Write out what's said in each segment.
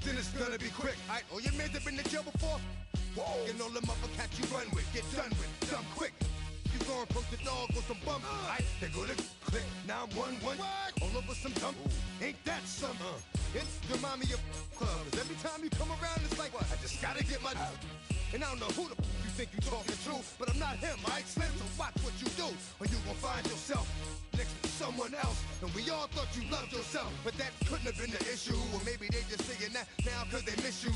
Then it's gonna be quick. Alright, all your mans have been to jail before? Whoa. And all the motherfuckers you run with, get done with, dumb quick. You gon' approach the dog with some bump. Alright, they go to click 911. All over some dump. Ain't that something? It's remind me of clubs. Every time you come around, it's like, what? I just gotta get my. And I don't know who the you think you talking to, but I'm not him, alright, Slim? So watch what you do, or you gon' find yourself next to someone else. And we all thought you loved yourself, but that couldn't have been the issue. Or maybe they just saying that now cause they miss you.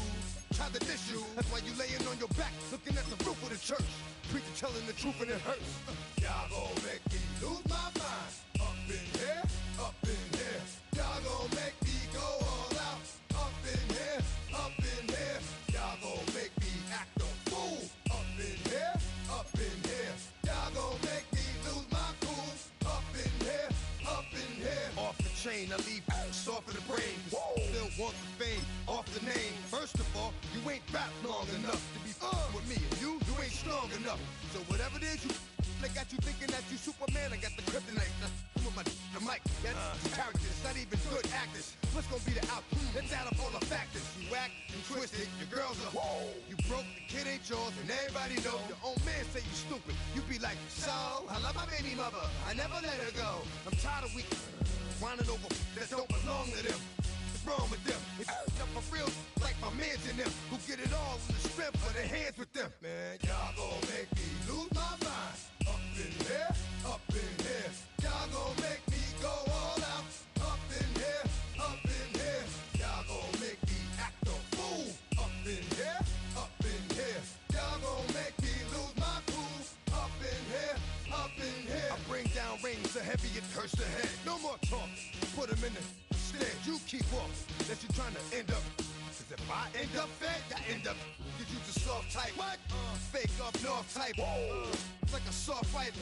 Try to diss you, that's why you laying on your back, looking at the roof of the church. Preacher telling the truth and it hurts. Y'all gon' make me lose my mind. Up in here, up in here. Y'all gon' make me go all out. Up in here, up in here. Y'all gon' make me act a fool. Up in here, up in here. Y'all gon' make me lose my cool. Up in here, up in here. Off the chain, I leave soft in the brain. Still want the fame, off the name. First of all, you ain't rap long enough to be with me. And you ain't strong enough. So whatever it is you they got you thinking that you Superman, I got the kryptonite. Come with the mic, that's characters, not even good actors. What's gonna be the outcome? Let's add up all the factors. You act, you twisted, your girls are you broke, the kid ain't yours, and everybody know. Your own man say you stupid. You be like, so, I love my baby mother, I never let her go. I'm tired of weak, whining over that don't belong to them. What's wrong with them? It's up for real, like my mans in them, who get it all in the strength of their hands with them. Man, y'all gon' make me lose my mind. Up in here, up in here. Y'all gon' make me go all out. Up in here, up in here. Y'all gon' make me act a fool. Up in here, up in here. Y'all gon' make me lose my cool. Up in here, up in here. I bring down rings so heavy it hurts the head. No more talk, put them in the stand. You keep walking, that you trying to end up. Cause if I end up fed, I end up. Cause you the soft type. What? Fake up north type. It's like a soft fight.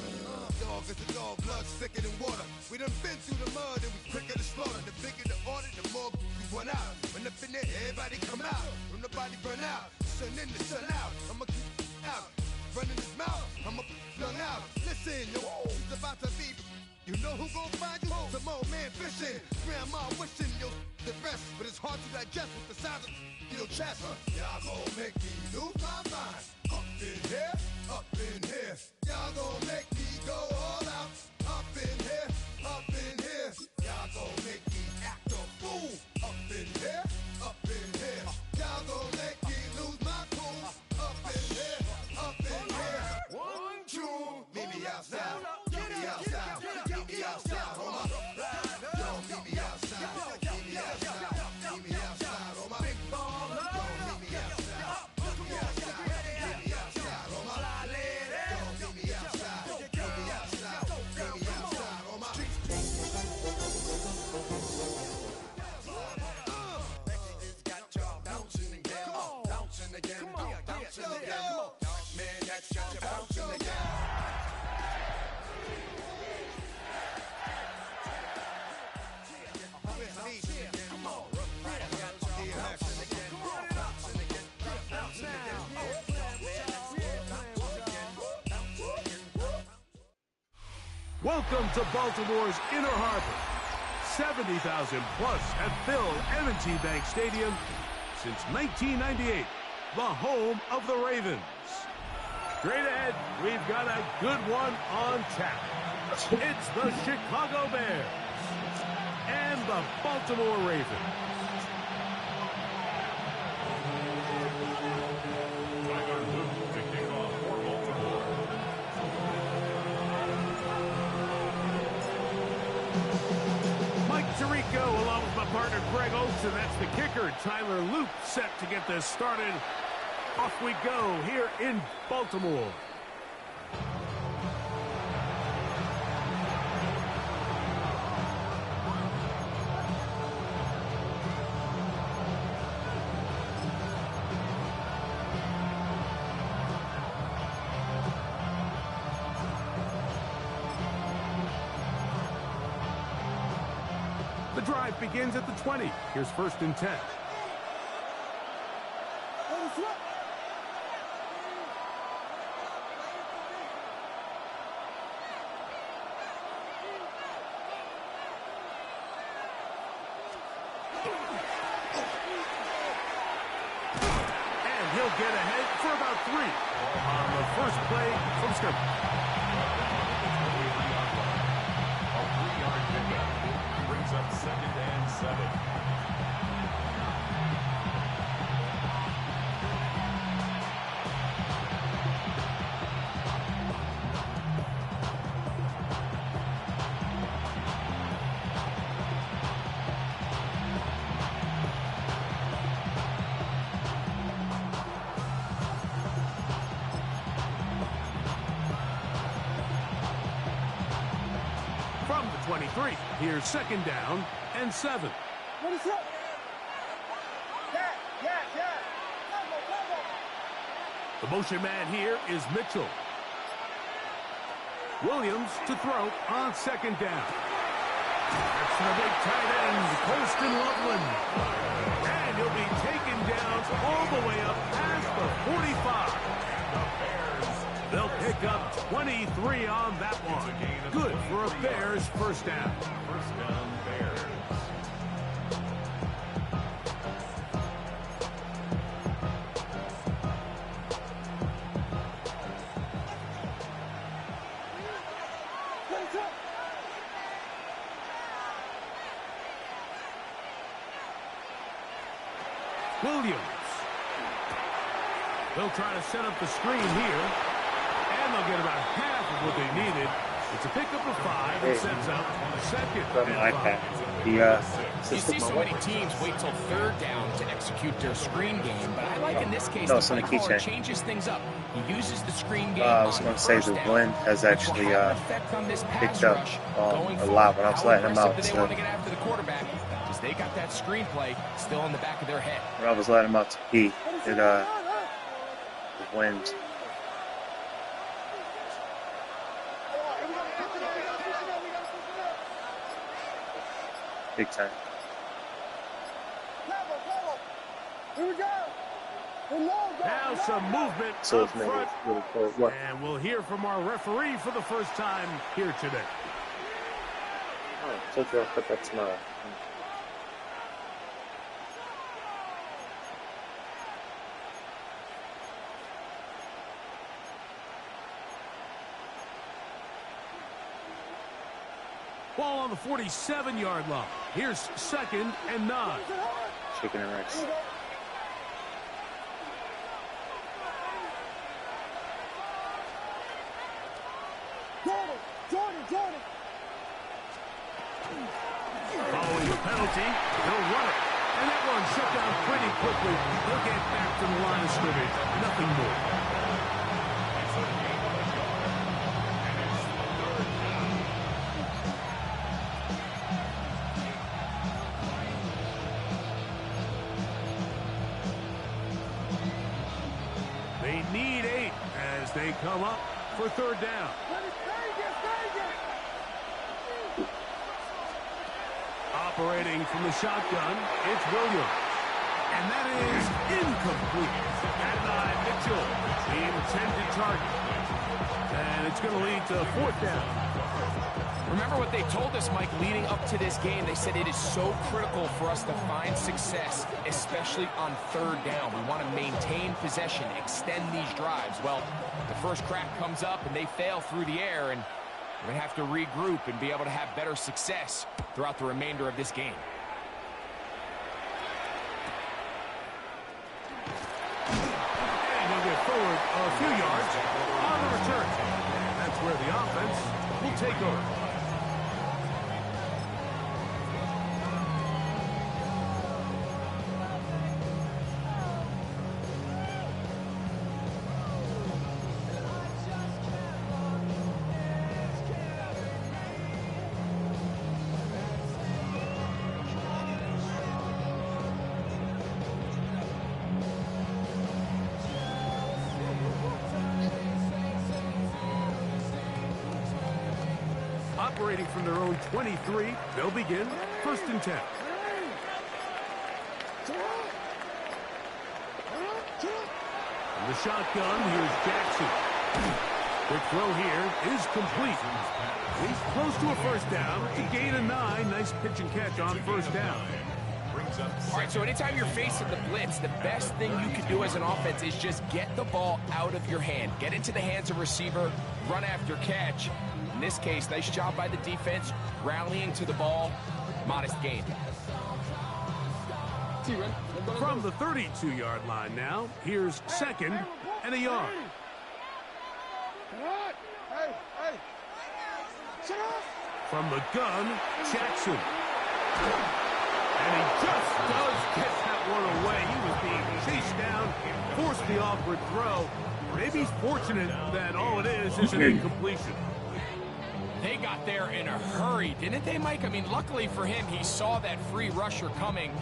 Dog is a dog, blood thicker than water. We done been through the mud and we quicker to slaughter. The bigger the order, the more we run out. When up in there, everybody come out. When the body burn out, sun in the sun out. I'ma keep out, running his mouth. I'ma flung out. Listen, yo, it's about to be. You know who gon' find you? Some old man fishing. Grandma wishing you're the best, but it's hard to digest with the sound of your chest. Y'all gon' make me lose my mind. Up in here, up in here. Y'all gon' make me go all out. Up in here, up in here. Y'all gon' make me act a fool. Up in here, up in here. Y'all gon' make me lose my cool. Up in here, up in here. 1, 2, meet me outside. Meet me outside. Meet me outside, on my yo, meet me outside. Meet me outside. Meet me outside, on my big baller. Yo, meet me outside. Meet me outside. Meet me outside, on my fly lady. Yo, meet me outside. Meet me outside. Meet me outside, on my Welcome to Baltimore's Inner Harbor. 70,000 plus have filled M&T Bank Stadium since 1998, the home of the Ravens. Straight ahead, we've got a good one on tap. It's the Chicago Bears and the Baltimore Ravens. Tirico along with my partner Greg Oates, and that's the kicker Tyler Luke, set to get this started. Off we go here in Baltimore. The drive begins at the 20. Here's 1st and 10. And he'll get ahead for about 3 on the first play from scrimmage. A 3-yard pickup brings up 2nd and 7. From the 23, here's 2nd down and 7. What is up? Yeah. The motion man here is Mitchell. Williams to throw on 2nd down. That's the big tight end, Colston Loveland. And he'll be taken down all the way up past the 45. They'll pick up 23 on that one. Good for a Bears 1st down. 1st down, Bears. Williams. They'll try to set up the screen here. And they'll get about half of what they needed. It's a pickup of 5 and sets up 2nd and 5. You see so many teams wait till 3rd down to execute their screen game, but I like in this case the play caller changes things up. He uses the screen game. I was going to say the wind has actually picked up a lot when I was letting them out. They want to get after the quarterback because they got that screen play still in the back of their head. When I was letting them out to pee, the wind. Big time. Here we go. Now some movement So up front. really cold. What? And we'll hear from our referee for the first time here today. Oh, told you I'll put that tomorrow. Ball on the 47-yard line. Here's 2nd and 9. Chicken and rice. Jordan. Following the penalty, he'll run it. And that one shut down pretty quickly. He'll get back to the line of scrimmage. Nothing more. They need 8 as they come up for 3rd down. Operating from the shotgun, it's Williams. And that is incomplete. Adonai Mitchell, the intended target. And it's going to lead to 4th down. Remember what they told us, Mike, leading up to this game. They said it is so critical for us to find success, especially on 3rd down. We want to maintain possession, extend these drives. Well, the first crack comes up and they fail through the air, and we're going to have to regroup and be able to have better success throughout the remainder of this game. And he'll get forward a few yards on the return. That's where the offense will take over. Operating from their own 23, they'll begin 1st and 10. From the shotgun, here's Jackson. Quick throw here is complete. He's close to a 1st down to gain a 9. Nice pitch and catch on 1st down. All right, so anytime you're facing the blitz, the best thing you can do as an offense is just get the ball out of your hand. Get into the hands of receiver, run after catch. In this case, nice job by the defense, rallying to the ball, modest gain. From the 32-yard line now, here's 2nd and a yard. From the gun, Jackson. And he just does get that one away. He was being chased down, forced the awkward throw. Maybe he's fortunate that all it is an incompletion. They got there in a hurry, didn't they, Mike? I mean, luckily for him, he saw that free rusher coming,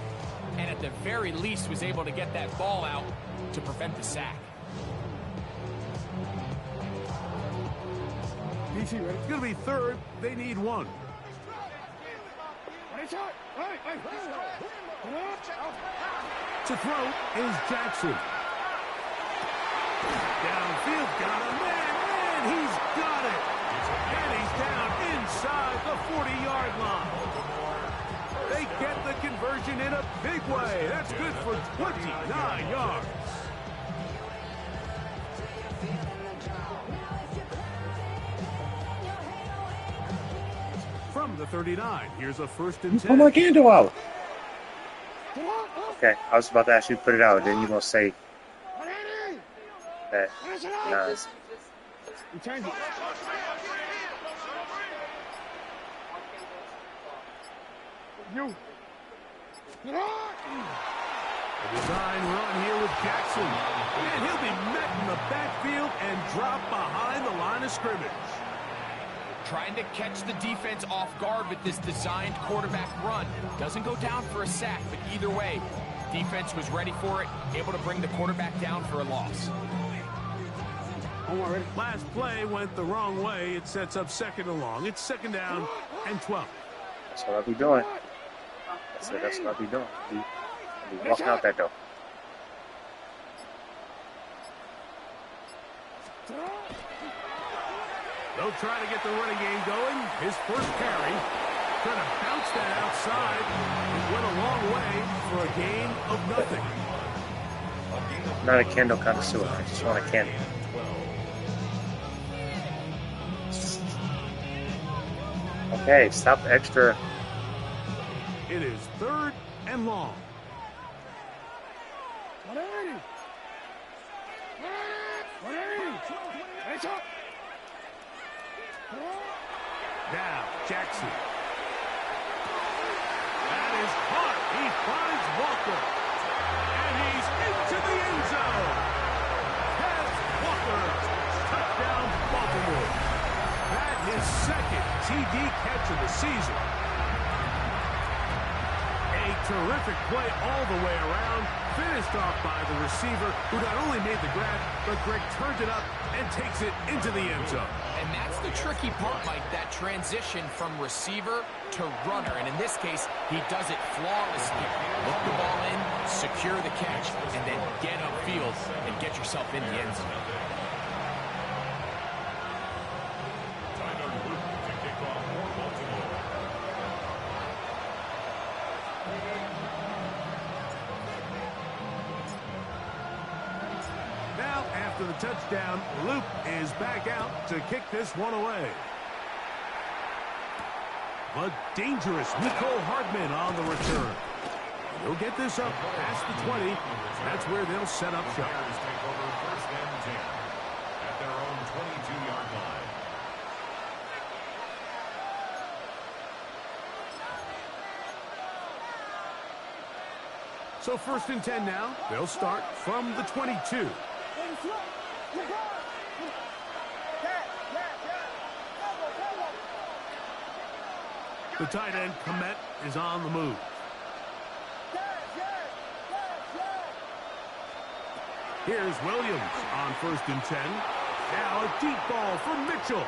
and at the very least was able to get that ball out to prevent the sack. It's going to be 3rd. They need 1. To throw is Jackson. Downfield, got him, and he's got it. And he's down inside the 40-yard line. They get the conversion in a big way. That's good for 29 yards. From the 39, here's a 1st and 10. Oh my candle out. Okay, I was about to actually put it out. Then you're going to say that. Nah, A design run here with Jackson. And he'll be met in the backfield and dropped behind the line of scrimmage. Trying to catch the defense off guard with this designed quarterback run. Doesn't go down for a sack, but either way, defense was ready for it, able to bring the quarterback down for a loss. Last play went the wrong way. It sets up 2nd and long. It's 2nd down and 12. That's what I'll be doing. That's what I'll be doing. I'll be walking out that door. They'll try to get the running game going. His first carry. Trying to bounce that outside. It went a long way for a gain of nothing. I'm not a candle connoisseur. I just want a candle. Okay, stop extra. It is 3rd and long. Now, Jackson. That is caught. He finds Walker. And he's into the end zone. Has Walker. Touchdown, Baltimore. That his 2nd TD catch of the season. A terrific play all the way around, finished off by the receiver, who not only made the grab, but Greg turned it up and takes it into the end zone. And that's the tricky part, Mike, that transition from receiver to runner. And in this case, he does it flawlessly. Look the ball in, secure the catch, and then get upfield and get yourself in the end zone. Now, after the touchdown, Luke is back out to kick this one away. But dangerous Nicole Hardman on the return. He'll get this up past the 20. That's where they'll set up shop. Take over first and 10 at their own 22-yard line. So first and 10 now. They'll start from the 22. The tight end, Komet, is on the move. Here's Williams on first and 10. Now a deep ball from Mitchell.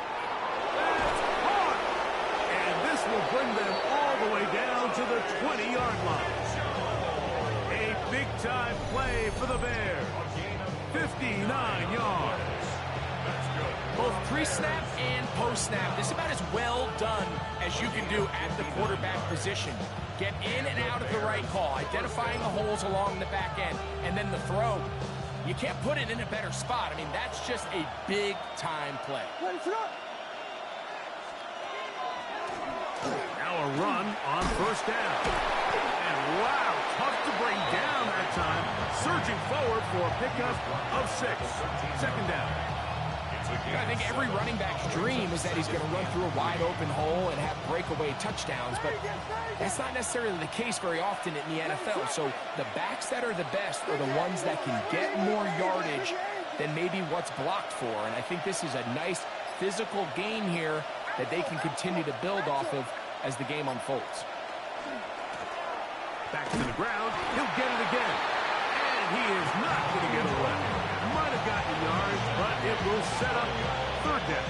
That's caught! And this will bring them all the way down to the 20-yard line. A big-time play for the Bears. 59 yards. Both pre-snap and post-snap, this is about as well done as you can do at the quarterback position. Get in and out of the right call, identifying the holes along the back end, and then the throw. You can't put it in a better spot. I mean, that's just a big-time play. Now a run on first down. And wow, tough to bring down that time. Surging forward for a pickup of 6. Second down. I think every running back's dream is that he's going to run through a wide open hole and have breakaway touchdowns, but that's not necessarily the case very often in the NFL. So the backs that are the best are the ones that can get more yardage than maybe what's blocked for. And I think this is a nice physical game here that they can continue to build off of as the game unfolds. Back to the ground. He'll get it again. And he is not going to get away. Might have gotten yards, but it will set up third down.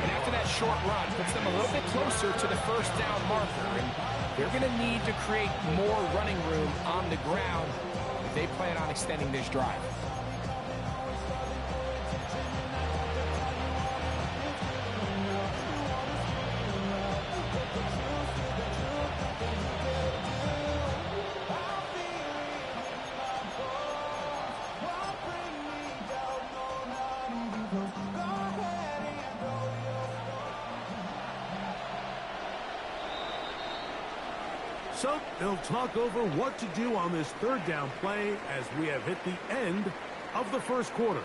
And after that short run, puts them a little bit closer to the first down marker. And they're going to need to create more running room on the ground if they plan on extending this drive. So they'll talk over what to do on this third down play as we have hit the end of the first quarter.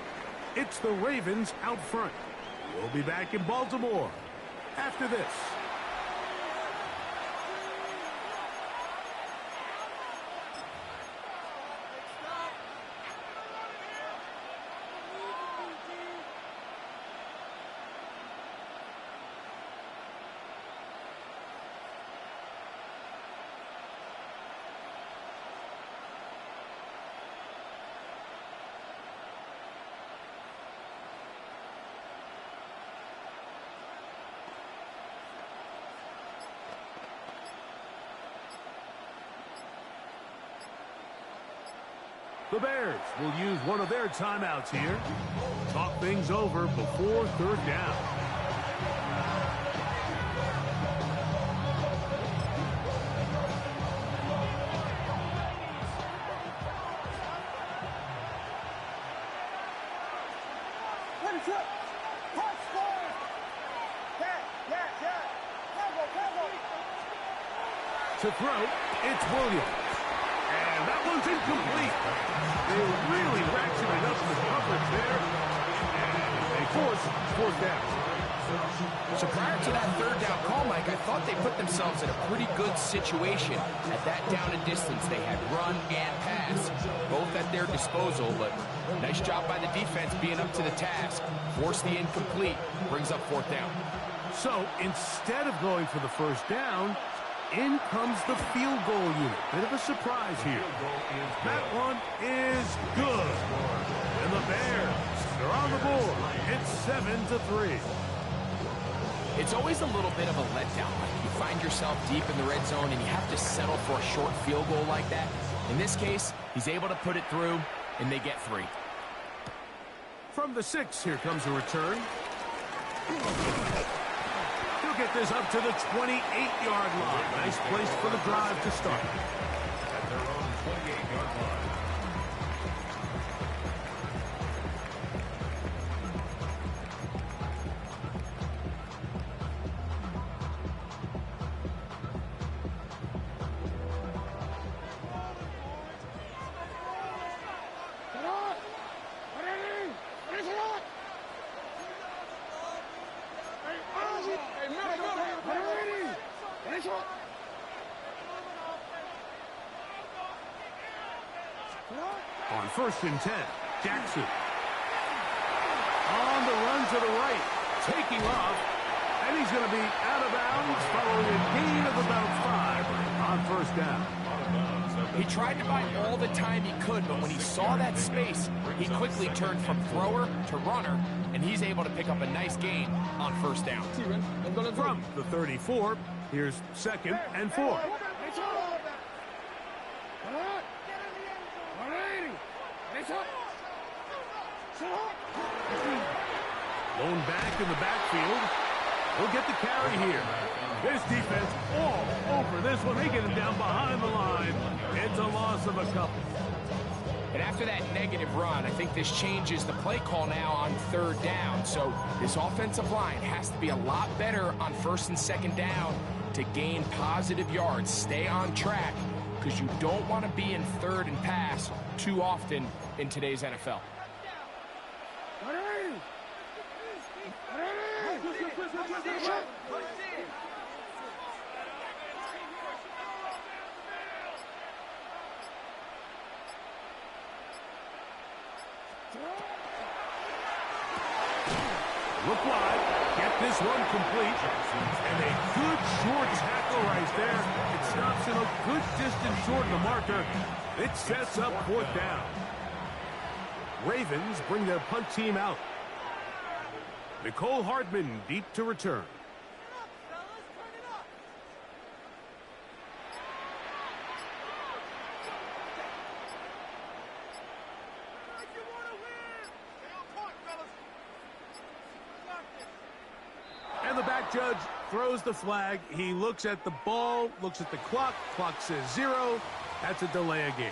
It's the Ravens out front. We'll be back in Baltimore after this. The Bears will use one of their timeouts here. Talk things over before third down. To throw, it's Williams. And that one's incomplete. They really ratcheted up the coverage there. And they force fourth down. So prior to that third down call, Mike, I thought they put themselves in a pretty good situation at that down and distance. They had run and pass, both at their disposal, but nice job by the defense being up to the task. Force the incomplete, brings up fourth down. So instead of going for the first down, in comes the field goal unit. Bit of a surprise here. That one is good. And the Bears, they're on the board. It's 7-3. It's always a little bit of a letdown. You find yourself deep in the red zone and you have to settle for a short field goal like that. In this case, he's able to put it through, and they get 3. From the 6, here comes a return. He'll get this up to the 28-yard line. Nice place for the drive to start. At their own 28-yard line. On 1st and 10, Jackson. On the run to the right, taking off, and he's going to be out of bounds following a gain of about 5 on 1st down. He tried to buy all the time he could, but when he saw that space, he quickly turned from thrower to runner, and he's able to pick up a nice gain on 1st down. From the 34, here's 2nd and 4. Lone back in the backfield. He'll get the carry here. This defense all over this one. They get him down behind the line. It's a loss of a couple. And after that negative run, I think this changes the play call now on 3rd down. So this offensive line has to be a lot better on 1st and 2nd down to gain positive yards. Stay on track, because you don't want to be in 3rd and pass too often in today's NFL. Look wide, get this one complete, and a good short tackle right there. It stops him a good distance short of the marker. It sets up 4th down. Ravens bring their punt team out. Nicole Hardman deep to return. And the back judge throws the flag. He looks at the ball, looks at the clock. Clock says 0. That's a delay of game.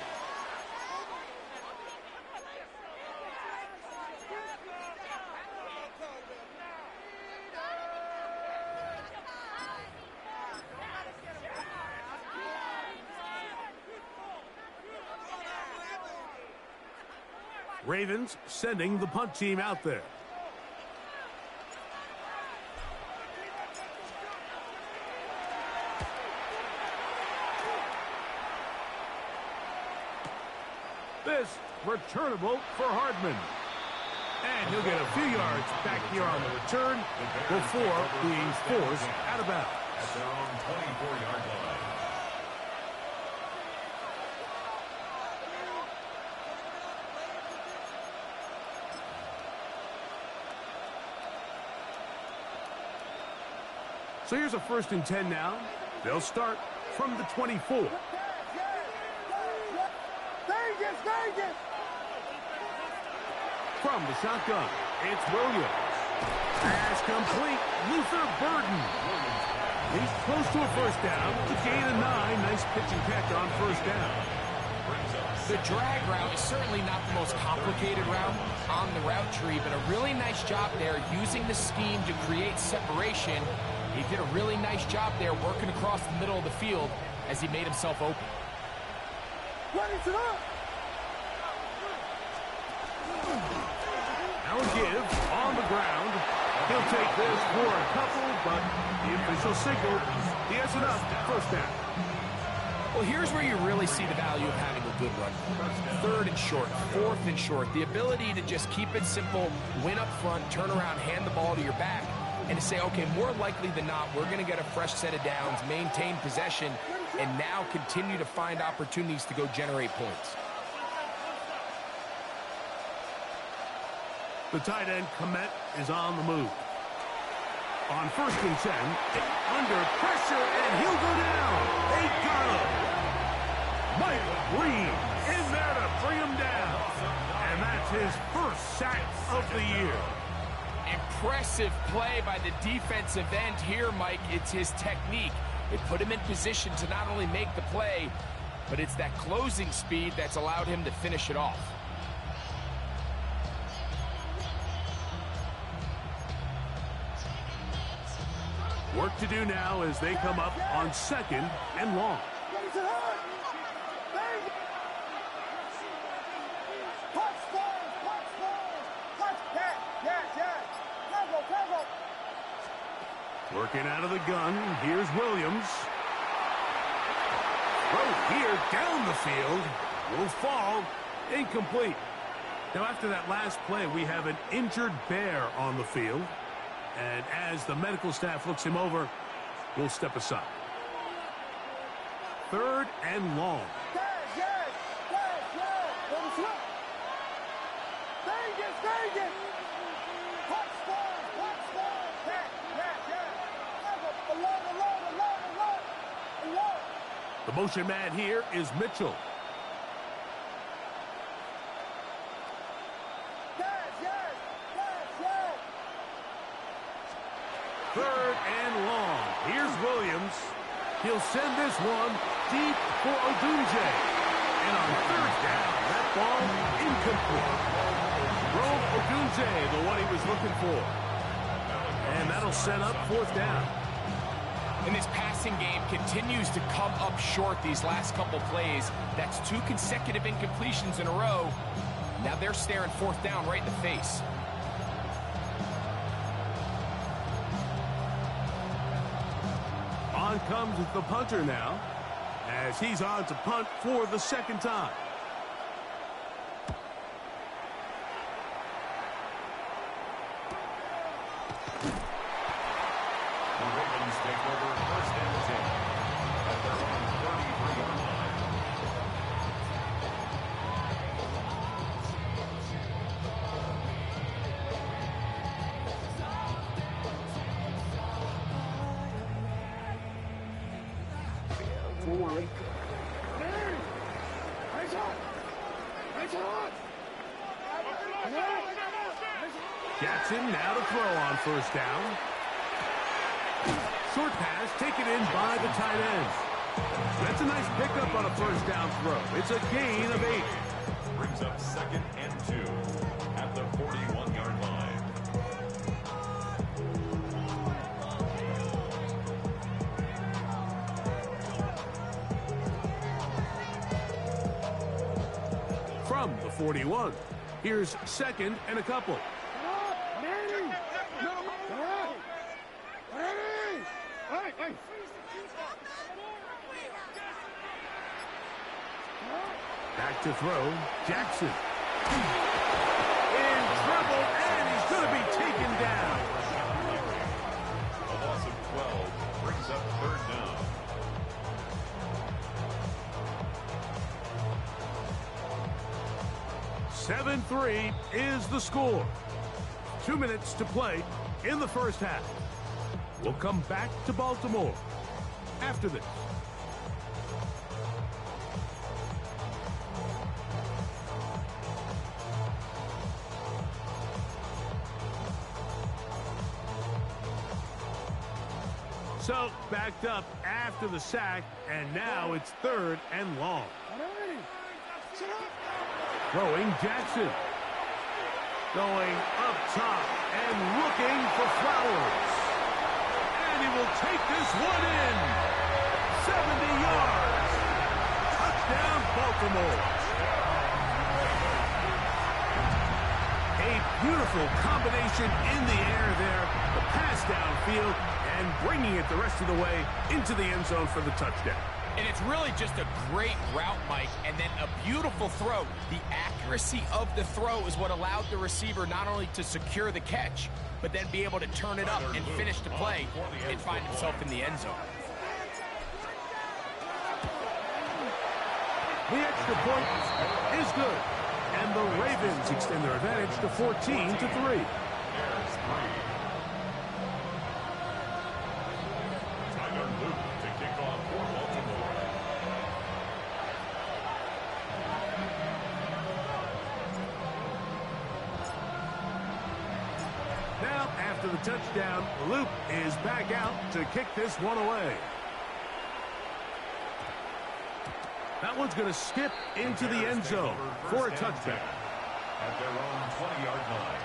Ravens sending the punt team out there. This returnable for Hardman. And he'll get a few yards back here on the return before being forced out of bounds. At their own 24-yard line. So here's a 1st and 10 now. They'll start from the 24. From the shotgun, it's Williams. Pass complete. Luther Burden. He's close to a 1st down. The gain of 9. Nice pitch and catch on 1st down. The drag route is certainly not the most complicated route on the route tree, but a really nice job there using the scheme to create separation. He did a really nice job there working across the middle of the field as he made himself open. Now a give on the ground. He'll take this for a couple, but the official signal, he has enough. 1st down. Well, here's where you really see the value of having a good run. 3rd and short, 4th and short. The ability to just keep it simple, win up front, turn around, hand the ball to your back. and to say, okay, more likely than not, we're going to get a fresh set of downs, maintain possession, and now continue to find opportunities to go generate points. The tight end, Komet, is on the move. On 1st and 10, under pressure, and he'll go down. They got him. Mike Green in there to bring him down. And that's his first sack of the year. Impressive play by the defensive end here, Mike. It's his technique. It put him in position to not only make the play, but it's that closing speed that's allowed him to finish it off. Work to do now as they come up on 2nd and long. Working out of the gun, here's Williams. Throw here down the field. Will fall. Incomplete. Now after that last play, we have an injured Bear on the field. And as the medical staff looks him over, we'll step aside. 3rd and long. The motion man here is Mitchell. Third and long. Here's Williams. He'll send this one deep for Odunze. And on 3rd down, that ball incomplete. Rome Odunze, the one he was looking for. And that'll set up 4th down. And this passing game continues to come up short these last couple plays. That's 2 consecutive incompletions in a row. Now they're staring 4th down right in the face. On comes the punter now, as he's on to punt for the 2nd time. The Ravens take over 1st and 10 at their own 33-yard line. Jackson now to throw on 1st down. Short pass taken in by the tight end. That's a nice pickup on a 1st down throw. It's a gain of 8. Brings up 2nd and 2 at the 41-yard line. From the 41, here's 2nd and a couple. Back to throw, Jackson. In trouble, and he's going to be taken down. A loss of 12 brings up 3rd down. (7-3) is the score. 2 minutes to play in the 1st half. We'll come back to Baltimore after this. So, backed up after the sack, and now it's 3rd and long. Throwing Jackson. Going up top and looking for Flowers. And he will take this one in. 70 yards. Touchdown, Baltimore. A beautiful combination in the air there. The pass downfield and bringing it the rest of the way into the end zone for the touchdown. And it's really just a great route, Mike, and then a beautiful throw. The accuracy of the throw is what allowed the receiver not only to secure the catch, but then be able to turn it up and finish the play and find himself in the end zone. The extra point is good, and the Ravens extend their advantage to 14-3. Now, after the touchdown, Luke is back out to kick this one away. That one's going to skip into the end zone for a touchback. At their own 20-yard line.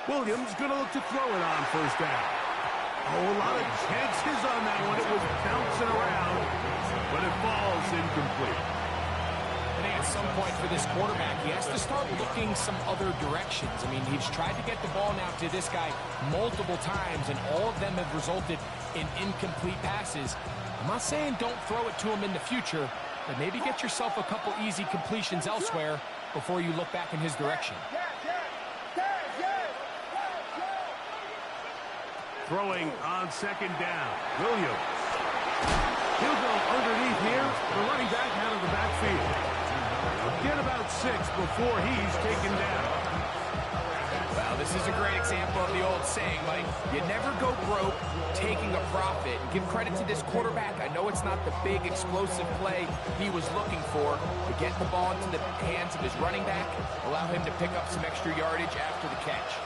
Williams going to look to throw it on first down. Oh, a lot of chances on that one. It was bouncing around, but it falls incomplete. I think at some point for this quarterback, he has to start looking some other directions. I mean, he's tried to get the ball now to this guy multiple times, and all of them have resulted in incomplete passes. I'm not saying don't throw it to him in the future, but maybe get yourself a couple easy completions elsewhere before you look back in his direction. Throwing on second down. Williams. He'll go underneath here. The running back out of the backfield. Get about 6 before he's taken down. Well, this is a great example of the old saying, Mike. You never go broke taking a profit. Give credit to this quarterback. I know it's not the big explosive play he was looking for, but get the ball into the hands of his running back, allow him to pick up some extra yardage after the catch.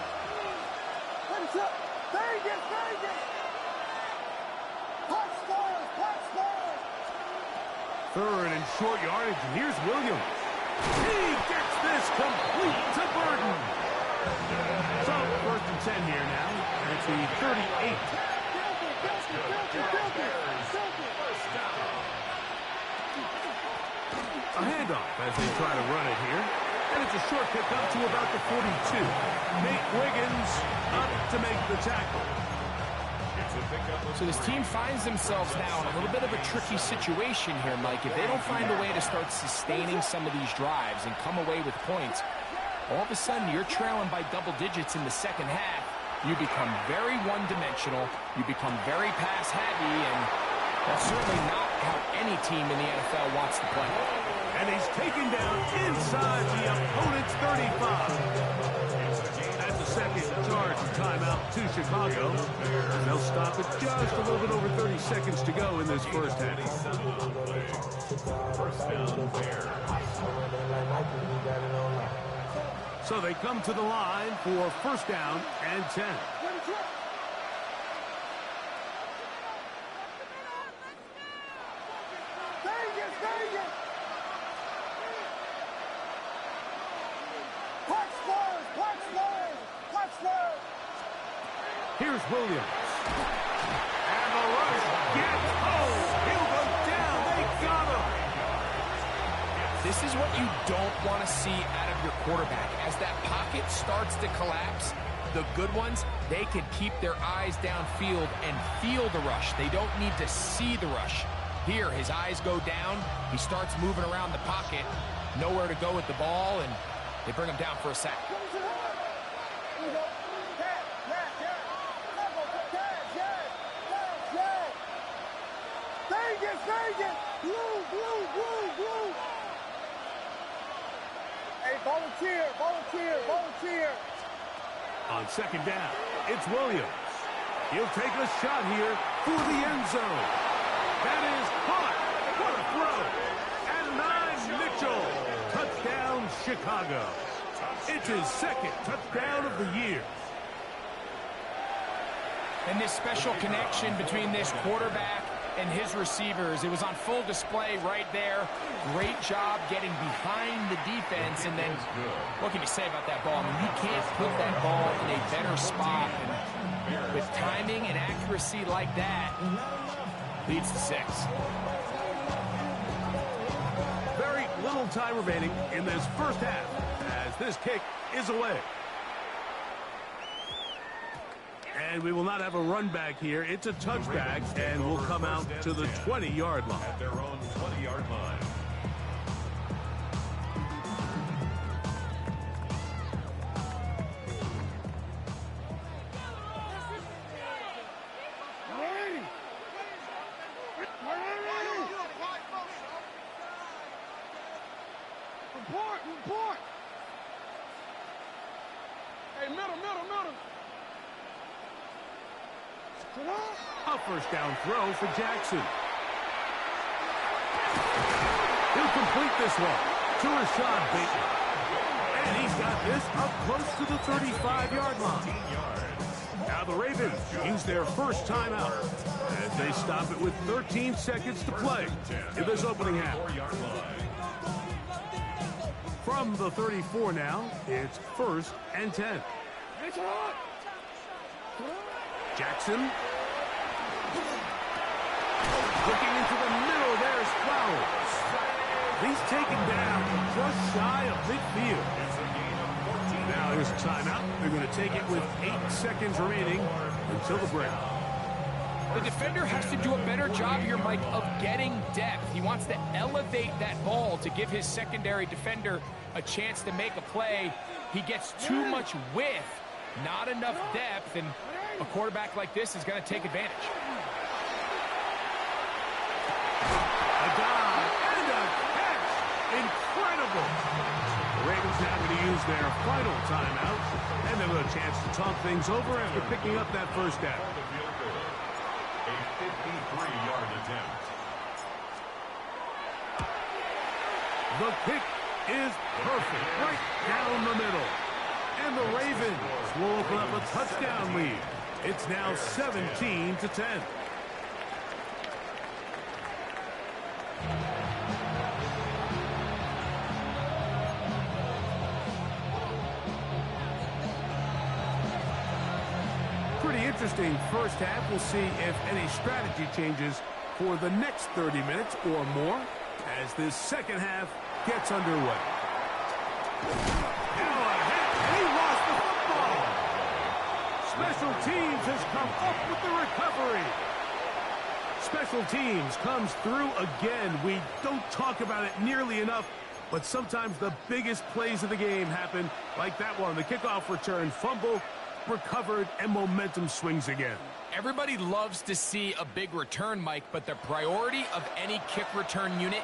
Third and short yardage, and here's Williams. He gets this complete to Burton. So, 1st and 10 here now, and it's the 38. A handoff as they try to run it here, and it's a short pick up to about the 42. Nate Wiggins up to make the tackle. So this team finds themselves now in a little bit of a tricky situation here, Mike. If they don't find a way to start sustaining some of these drives and come away with points, all of a sudden you're trailing by double digits in the second half. You become very one-dimensional. You become very pass-heavy, and that's certainly not how any team in the NFL wants to play. And he's taken down inside the opponent's 35. Second charge timeout to Chicago. They'll stop it just a little bit over 30 seconds to go in this first half. So they come to the line for first down and 10. Here's Williams. And the rush gets home. He'll go down. They got him. This is what you don't want to see out of your quarterback. As that pocket starts to collapse, the good ones, they can keep their eyes downfield and feel the rush. They don't need to see the rush. Here, his eyes go down. He starts moving around the pocket. Nowhere to go with the ball, and they bring him down for a sack. Hey, volunteer. On second down, it's Williams. He'll take a shot here for the end zone. That is caught. What a throw. And 9 Mitchell. Touchdown, Chicago. It's his second touchdown of the year. And this special connection between this quarterback and his receivers. It was on full display right there. Great job getting behind the defense. And then, what can you say about that ball? I mean, you can't put that ball in a better spot. And with timing and accuracy like that, leads to 6. Very little time remaining in this first half as this kick is away. And we will not have a run back here. It's a touchback, and will come out to the 20-yard line. At their own 20-yard line. Report! Hey, middle. A first down throw for Jackson. He'll complete this one to Rashad Bateman. And he's got this up close to the 35-yard line. Now the Ravens use their first timeout as they stop it with 13 seconds to play in this opening half. From the 34 now, it's 1st and 10. Jackson. Looking into the middle, there's Flowers. He's taken down just shy of midfield. Now here's a timeout. They're going to take it with 8 seconds remaining until the break. The defender has to do a better job here, Mike, of getting depth. He wants to elevate that ball to give his secondary defender a chance to make a play. He gets too much width, not enough depth, and a quarterback like this is going to take advantage. A dive and a catch. Incredible. The Ravens now going to use their final timeout, and they'll have a chance to talk things over after picking up that first down. A 53-yard attempt. The kick is perfect, right down the middle. And the Ravens will open up a touchdown lead. It's now 17-10. Pretty interesting first half. We'll see if any strategy changes for the next 30 minutes or more as this second half gets underway. Now a hit, and he lost the football. Special teams has come up with the recovery. Special teams comes through again. We don't talk about it nearly enough, but sometimes the biggest plays of the game happen like that one. The kickoff return, fumble, recovered, and momentum swings again. Everybody loves to see a big return, Mike, but the priority of any kick return unit,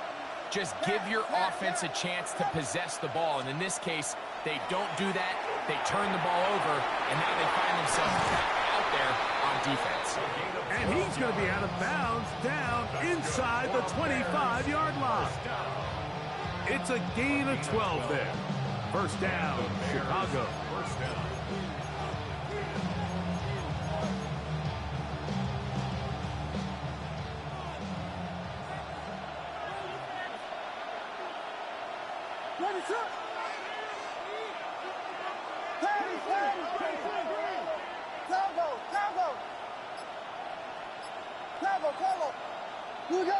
just give your offense a chance to possess the ball. And in this case, they don't do that. They turn the ball over, and now they find themselves back out there on defense. And he's going to be out of bounds down inside the 25-yard line. It's a gain of 12 there. First down, Chicago. First down.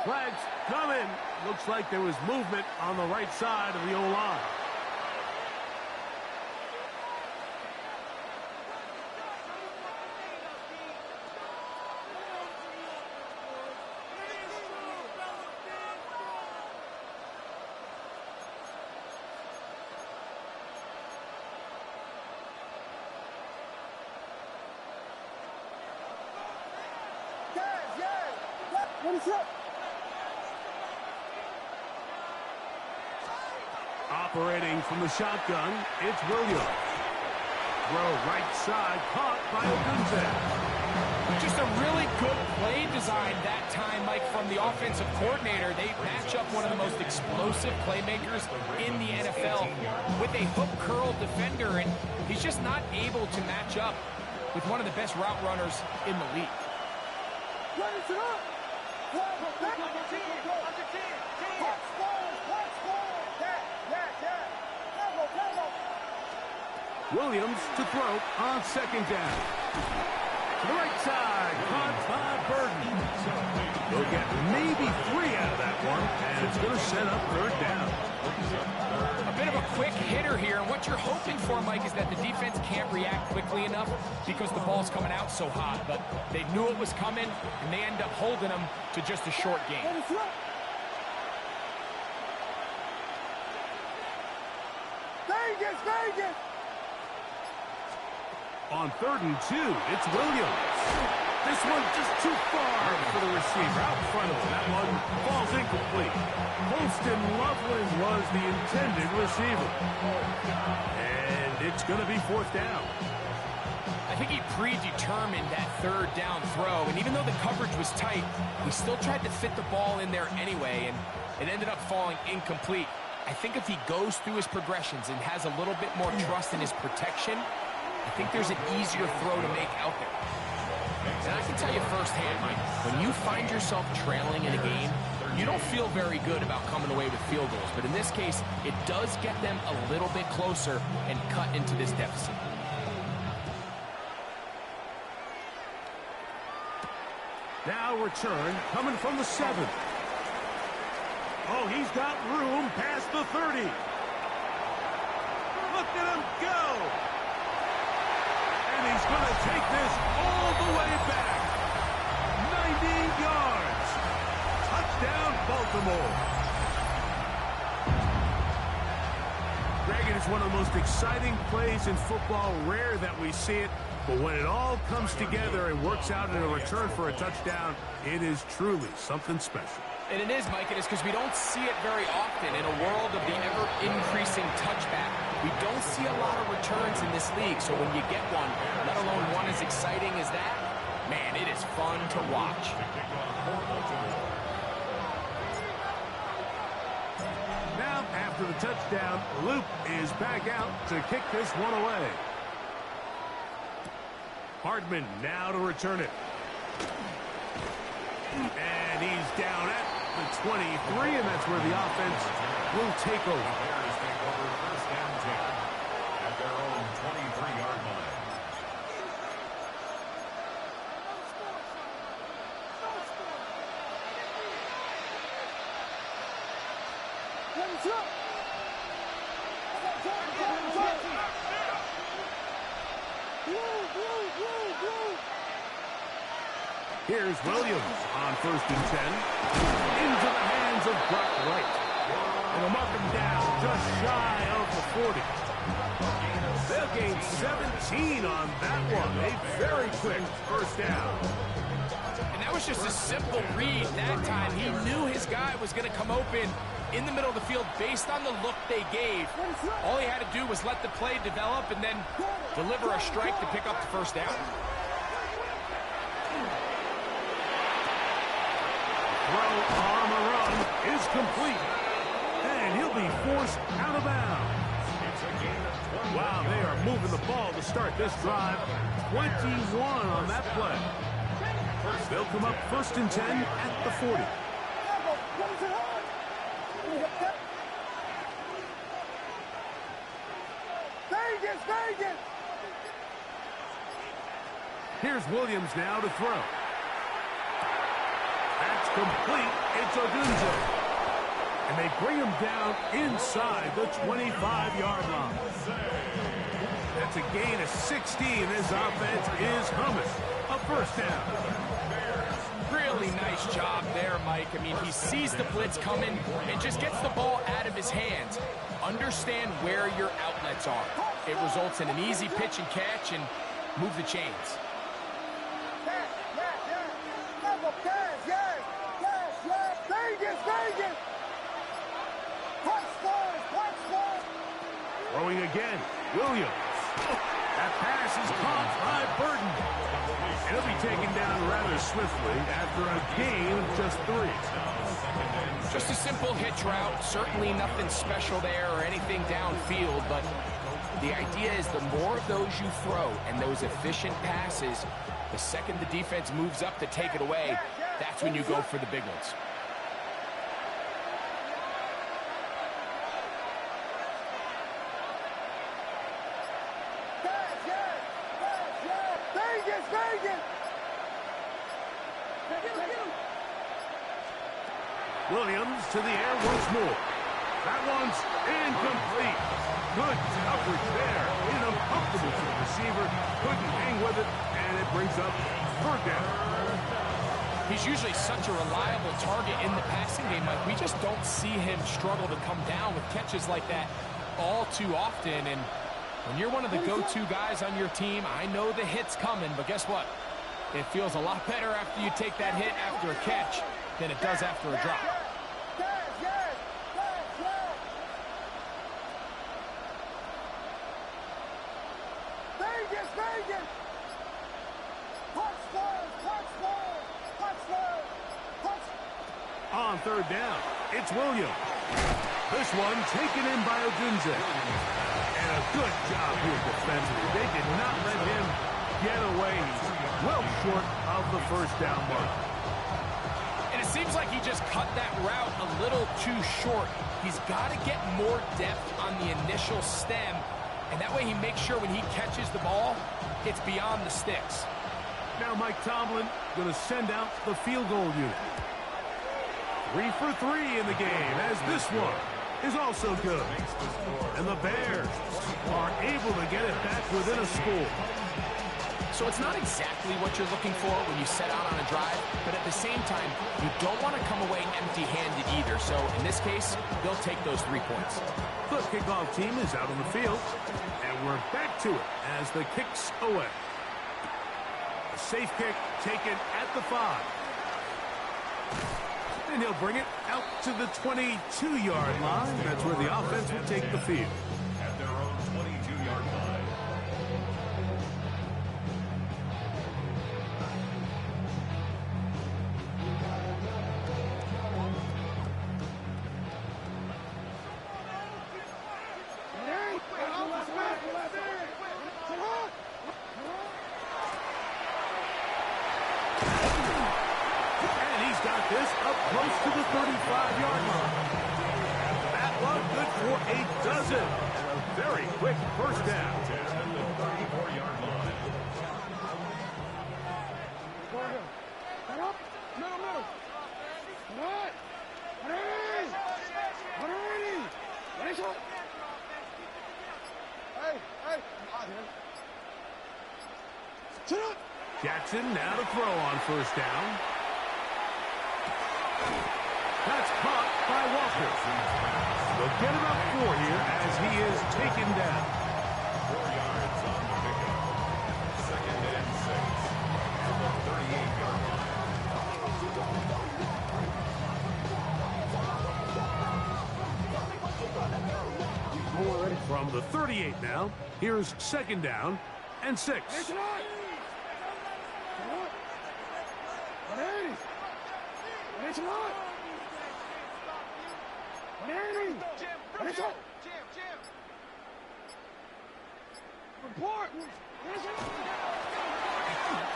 Flags coming. Looks like there was movement on the right side of the O-line. Operating from the shotgun, it's Williams. Throw right side, caught by Odunze. Just a really good play design that time, Mike, from the offensive coordinator. They match up one of the most explosive playmakers in the NFL with a hook curl defender, and he's just not able to match up with one of the best route runners in the league. Williams to throw on second down. To the right side, caught by Burton. They'll get maybe 3 out of that one, and it's going to set up third down. A bit of a quick hitter here, and what you're hoping for, Mike, is that the defense can't react quickly enough because the ball's coming out so hot, but they knew it was coming, and they end up holding them to just a short game. Vegas! On 3rd and 2, it's Williams. This one just too far for the receiver. Out in front of him. That one falls incomplete. Holston Loveland was the intended receiver. And it's going to be 4th down. I think he predetermined that 3rd down throw, and even though the coverage was tight, he still tried to fit the ball in there anyway, and it ended up falling incomplete. I think if he goes through his progressions and has a little bit more trust in his protection, I think there's an easier throw to make out there. And I can tell you firsthand, Mike, when you find yourself trailing in a game, you don't feel very good about coming away with field goals. But in this case, it does get them a little bit closer and cut into this deficit. Now return coming from the 7th. Oh, he's got room past the 30. Look at him go. And he's going to take this all the way back. 90 yards. Touchdown, Baltimore. Greg, it is one of the most exciting plays in football. Rare that we see it. But when it all comes together and works out in a return for a touchdown, it is truly something special. And it is, Mike, and it's because we don't see it very often in a world of the ever-increasing touchback. We don't see a lot of returns in this league, so when you get one, let alone one as exciting as that, man, it is fun to watch. Now, after the touchdown, Luke is back out to kick this one away. Hardman now to return it. And he's down at the 23, and that's where the offense will take over. Bears take over 1st and 10 at their own 23-yard line. Here's Williams on 1st and 10. Into the hands of Brock Wright. And they'll mark him down just shy of the 40. They'll gain 17 on that one. A very quick 1st down. And that was just a simple read that time. He knew his guy was going to come open in the middle of the field based on the look they gave. All he had to do was let the play develop and then deliver a strike to pick up the 1st down. Throw on the run is complete. And he'll be forced out of bounds. Wow, they are moving the ball to start this drive. 21 on that play. They'll come up 1st and 10 at the 40. Vegas! Here's Williams now to throw. That's complete. It's Odunze. And they bring him down inside the 25-yard line. That's a gain of 60, and this offense is humming. A 1st down. Really nice job there, Mike. I mean, he sees the blitz coming and just gets the ball out of his hands. Understand where your outlets are. It results in an easy pitch and catch and move the chains. Vegas! Throwing again, Williams. That pass is caught by Burton. And he'll be taken down rather swiftly after a gain of just 3. Just a simple hitch route. Certainly nothing special there or anything downfield, but the idea is the more of those you throw and those efficient passes, the second the defense moves up to take it away, that's when you go for the big ones. Williams to the air once more. That one's incomplete. Good coverage there. Uncomfortable to the receiver. Couldn't hang with it, and it brings up third down. He's usually such a reliable target in the passing game, Mike. We just don't see him struggle to come down with catches like that all too often. And when you're one of the go-to guys on your team, I know the hit's coming, but guess what? It feels a lot better after you take that hit after a catch than it does after a drop. On third down, it's Williams. This one taken in by Odunze. And a good job here defensively. They did not let him get away. He's well short of the first down mark. And it seems like he just cut that route a little too short. He's got to get more depth on the initial stem, and that way he makes sure when he catches the ball, it's beyond the sticks. Now Mike Tomlin going to send out the field goal unit. 3 for 3 in the game, as this one is also good. And the Bears are able to get it back within a score. So it's not exactly what you're looking for when you set out on a drive, but at the same time, you don't want to come away empty-handed either. So in this case, they'll take those 3 points. The kickoff team is out on the field, and we're back to it as the kick's away. A safe kick taken at the 5. And he'll bring it out to the 22-yard line. That's where the offense will take the field. At their own 22-yard line. This up close to the 35-yard line. That one good for a dozen. And a very quick first down. At the 34-yard line. Jackson now to throw on first down. That's caught by Walker. They'll get about 4 here as he is taken down. 4 yards on the pickup. 2nd and 6 from the 38-yard line. From the 38 now, here's 2nd down and 6.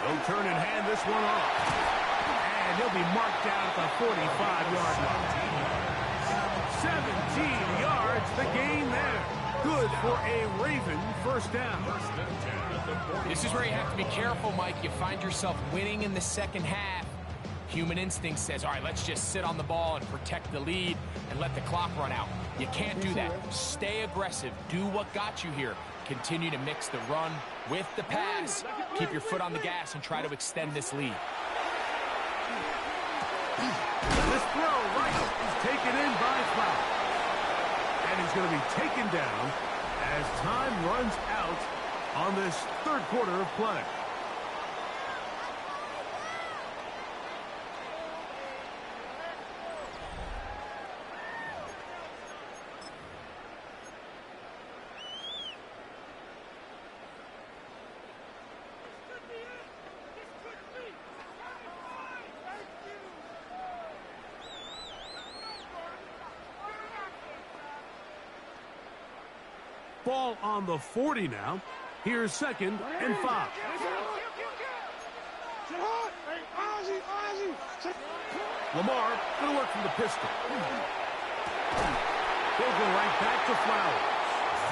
They'll turn and hand this one off. And he'll be marked down at the 45-yard line. 17 yards, the gain there. Good for a Raven first down. This is where you have to be careful, Mike. You find yourself winning in the second half. Human instinct says, all right, let's just sit on the ball and protect the lead and let the clock run out. You can't do that. Stay aggressive. Do what got you here. Continue to mix the run with the pass. Keep your foot on the gas and try to extend this lead. This throw right is taken in by Cloud. And he's going to be taken down as time runs out on this third quarter of play. Ball on the 40 now. Here's 2nd and 5. Lamar going to work from the pistol. They'll go right back to Flowers.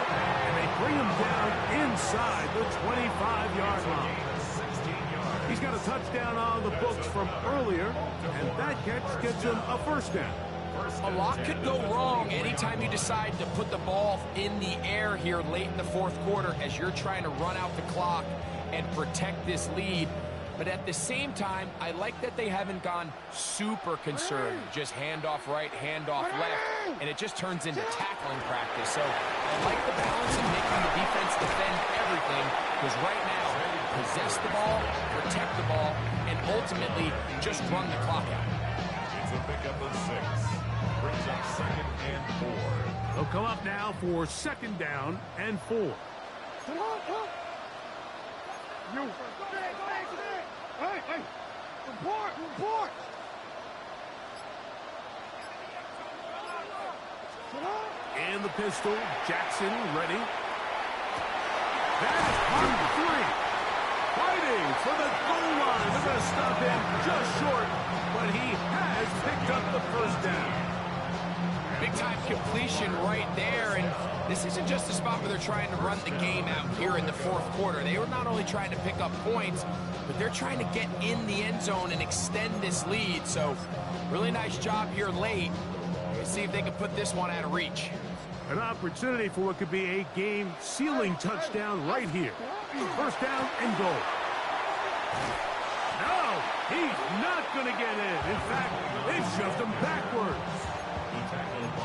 And they bring him down inside the 25-yard line. He's got a touchdown on the books from earlier, and that catch gets him a first down. A lot could go wrong anytime you decide to put the ball in the air here late in the fourth quarter as you're trying to run out the clock and protect this lead. But at the same time, I like that they haven't gone super conservative. Just handoff right, handoff left, and it just turns into tackling practice. So I like the balance of making the defense defend everything, because right now, possess the ball, protect the ball, and ultimately just run the clock out. It's a pickup of 6. Brings up 2nd and 4. They'll come up now for 2nd down and 4. Hey! Report! In the pistol, Jackson ready. That is part of the 3. Fighting for the goal line. They're going to stop him just short, but he has picked up the first down. Big-time completion right there, and this isn't just a spot where they're trying to run the game out here in the fourth quarter. They were not only trying to pick up points, but they're trying to get in the end zone and extend this lead. So, really nice job here late. Let's see if they can put this one out of reach. An opportunity for what could be a game-sealing touchdown right here. First down and goal. No, he's not going to get in. In fact, they've shoved him backwards.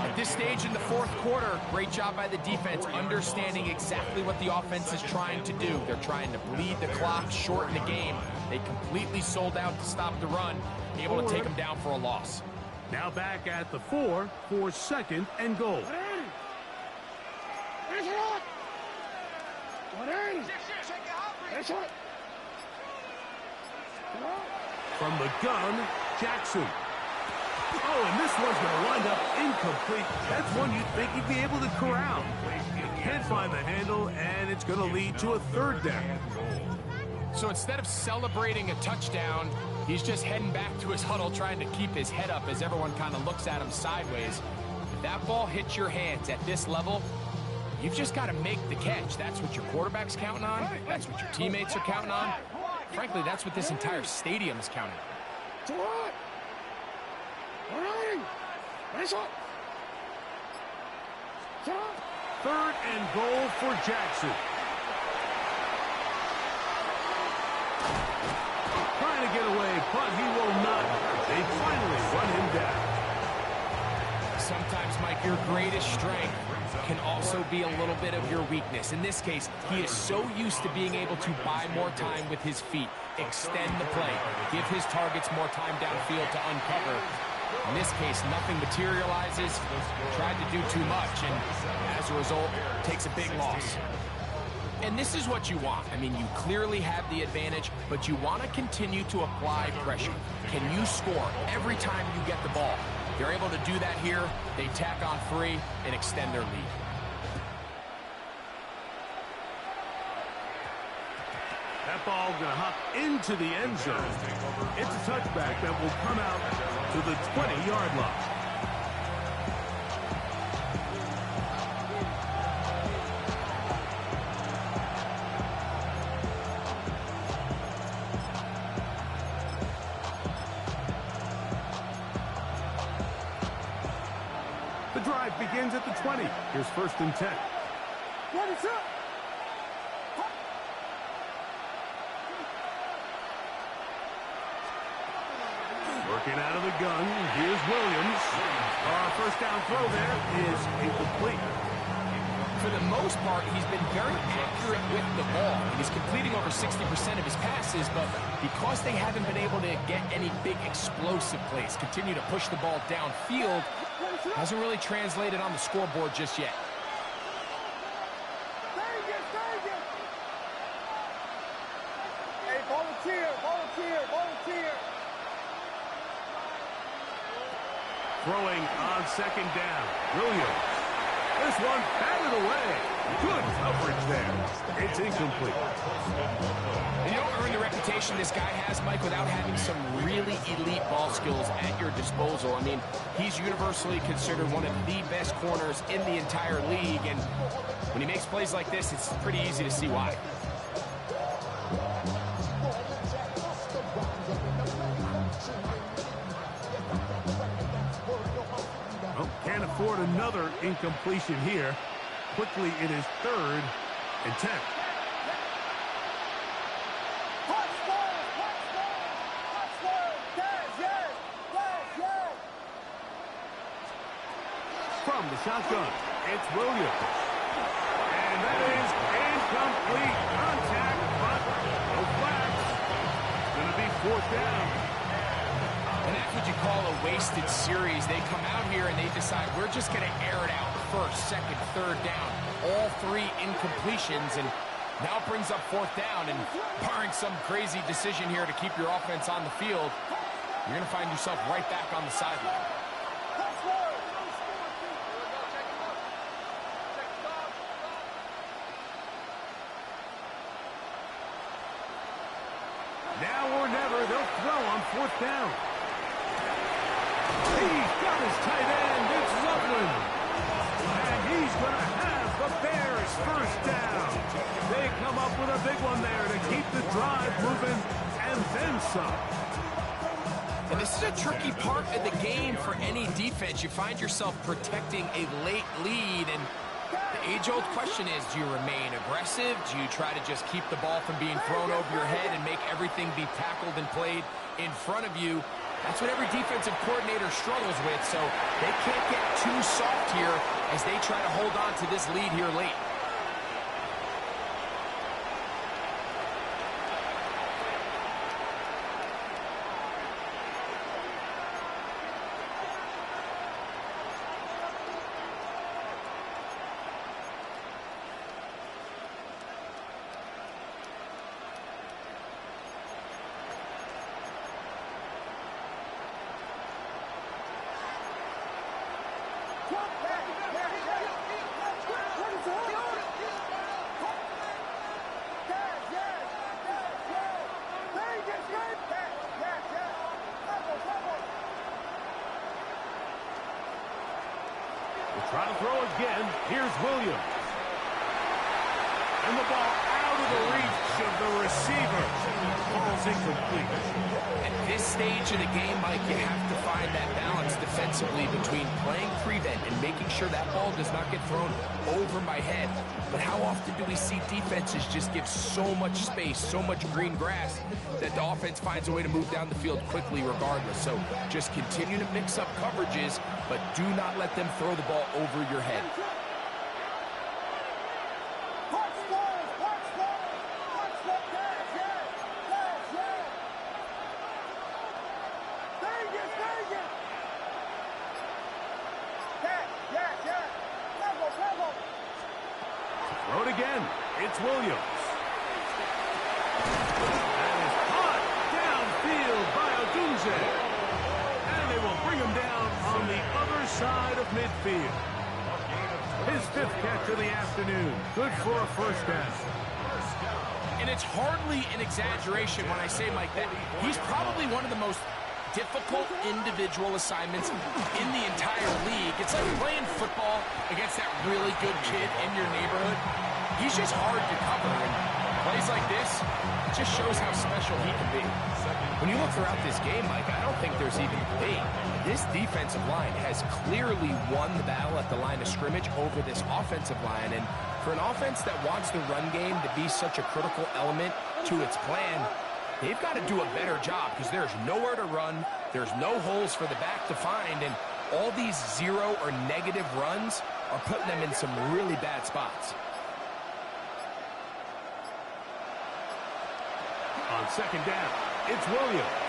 At this stage in the fourth quarter, great job by the defense, understanding exactly what the offense is trying to do. They're trying to bleed the clock, shorten the game. They completely sold out to stop the run, able to take them down for a loss. Now back at the 4 for 2nd and goal. From the gun, Jackson. Oh, and this one's going to wind up incomplete. That's one you'd think he'd be able to corral. Can't find the handle, and it's going to lead to a 3rd down. So instead of celebrating a touchdown, he's just heading back to his huddle trying to keep his head up as everyone kind of looks at him sideways. If that ball hits your hands at this level, you've just got to make the catch. That's what your quarterback's counting on. That's what your teammates are counting on. Frankly, that's what this entire stadium is counting on. 3rd and goal for Jackson. Trying to get away, but he will not. They finally run him down. Sometimes, Mike, your greatest strength can also be a little bit of your weakness. In this case, he is so used to being able to buy more time with his feet, extend the play, give his targets more time downfield to uncover. In this case, nothing materializes, tried to do too much, and as a result, takes a big loss. And this is what you want. I mean, you clearly have the advantage, but you want to continue to apply pressure. Can you score every time you get the ball? They're able to do that here. They tack on 3 and extend their lead. That ball going to hop into the end zone. It's a touchback that will come out to the 20-yard line. The drive begins at the 20. Here's 1st and 10. What is up? Working out of the gun, here's Williams. Our first down throw there is incomplete. For the most part, he's been very accurate with the ball. He's completing over 60% of his passes, but because they haven't been able to get any big explosive plays, continue to push the ball downfield, hasn't really translated on the scoreboard just yet. Hey, volunteer. Throwing on 2nd down. Williams. This one batted away. Good coverage there. It's incomplete. And you don't earn the reputation reputation this guy has, Mike, without having some really elite ball skills at your disposal. I mean, he's universally considered one of the best corners in the entire league, and when he makes plays like this, it's pretty easy to see why. Well, can't afford another incompletion here. Quickly in his 3rd and 10. From the shotgun, it's Williams. And that is incomplete. Contact, but no flags. It's going to be 4th down. And that's what you call a wasted series. They come out here and they decide we're just going to air it out 1st, 2nd, 3rd down. All 3 incompletions, and now it brings up 4th down. And barring some crazy decision here to keep your offense on the field, you're going to find yourself right back on the sideline. Now or never, they'll throw on 4th down. He's got his tight end. It's Loveland. And he's going to have the Bears 1st down. They come up with a big one there to keep the drive moving and then some. And this is a tricky part of the game for any defense. You find yourself protecting a late lead, and the age-old question is, do you remain aggressive? Do you try to just keep the ball from being thrown over your head and make everything be tackled and played in front of you? That's what every defensive coordinator struggles with, so they can't get too soft here as they try to hold on to this lead here late. Try to throw again. Here's Williams. And the ball out of the reach of the receiver. Ball's incomplete. At this stage of the game, Mike, you have to find that balance defensively between playing prevent and making sure that ball does not get thrown over my head. But how often do we see defenses just give so much space, so much green grass, that the offense finds a way to move down the field quickly regardless? So just continue to mix up coverages, but do not let them throw the ball over your head. Throw it again. It's Williams. That is caught downfield by Odunze. And they will bring him down on the other side of midfield. His 5th catch of the afternoon. Good for a 1st down. And it's hardly an exaggeration when I say, Mike, that he's probably one of the most difficult individual assignments in the entire league. It's like playing football against that really good kid in your neighborhood. He's just hard to cover, and plays like this, it just shows how special he can be. When you look throughout this game, Mike, I don't think there's even debate. This defensive line has clearly won the battle at the line of scrimmage over this offensive line, and for an offense that wants the run game to be such a critical element to its plan, they've got to do a better job because there's nowhere to run, there's no holes for the back to find, and all these 0 or negative runs are putting them in some really bad spots. On 2nd down, it's Williams.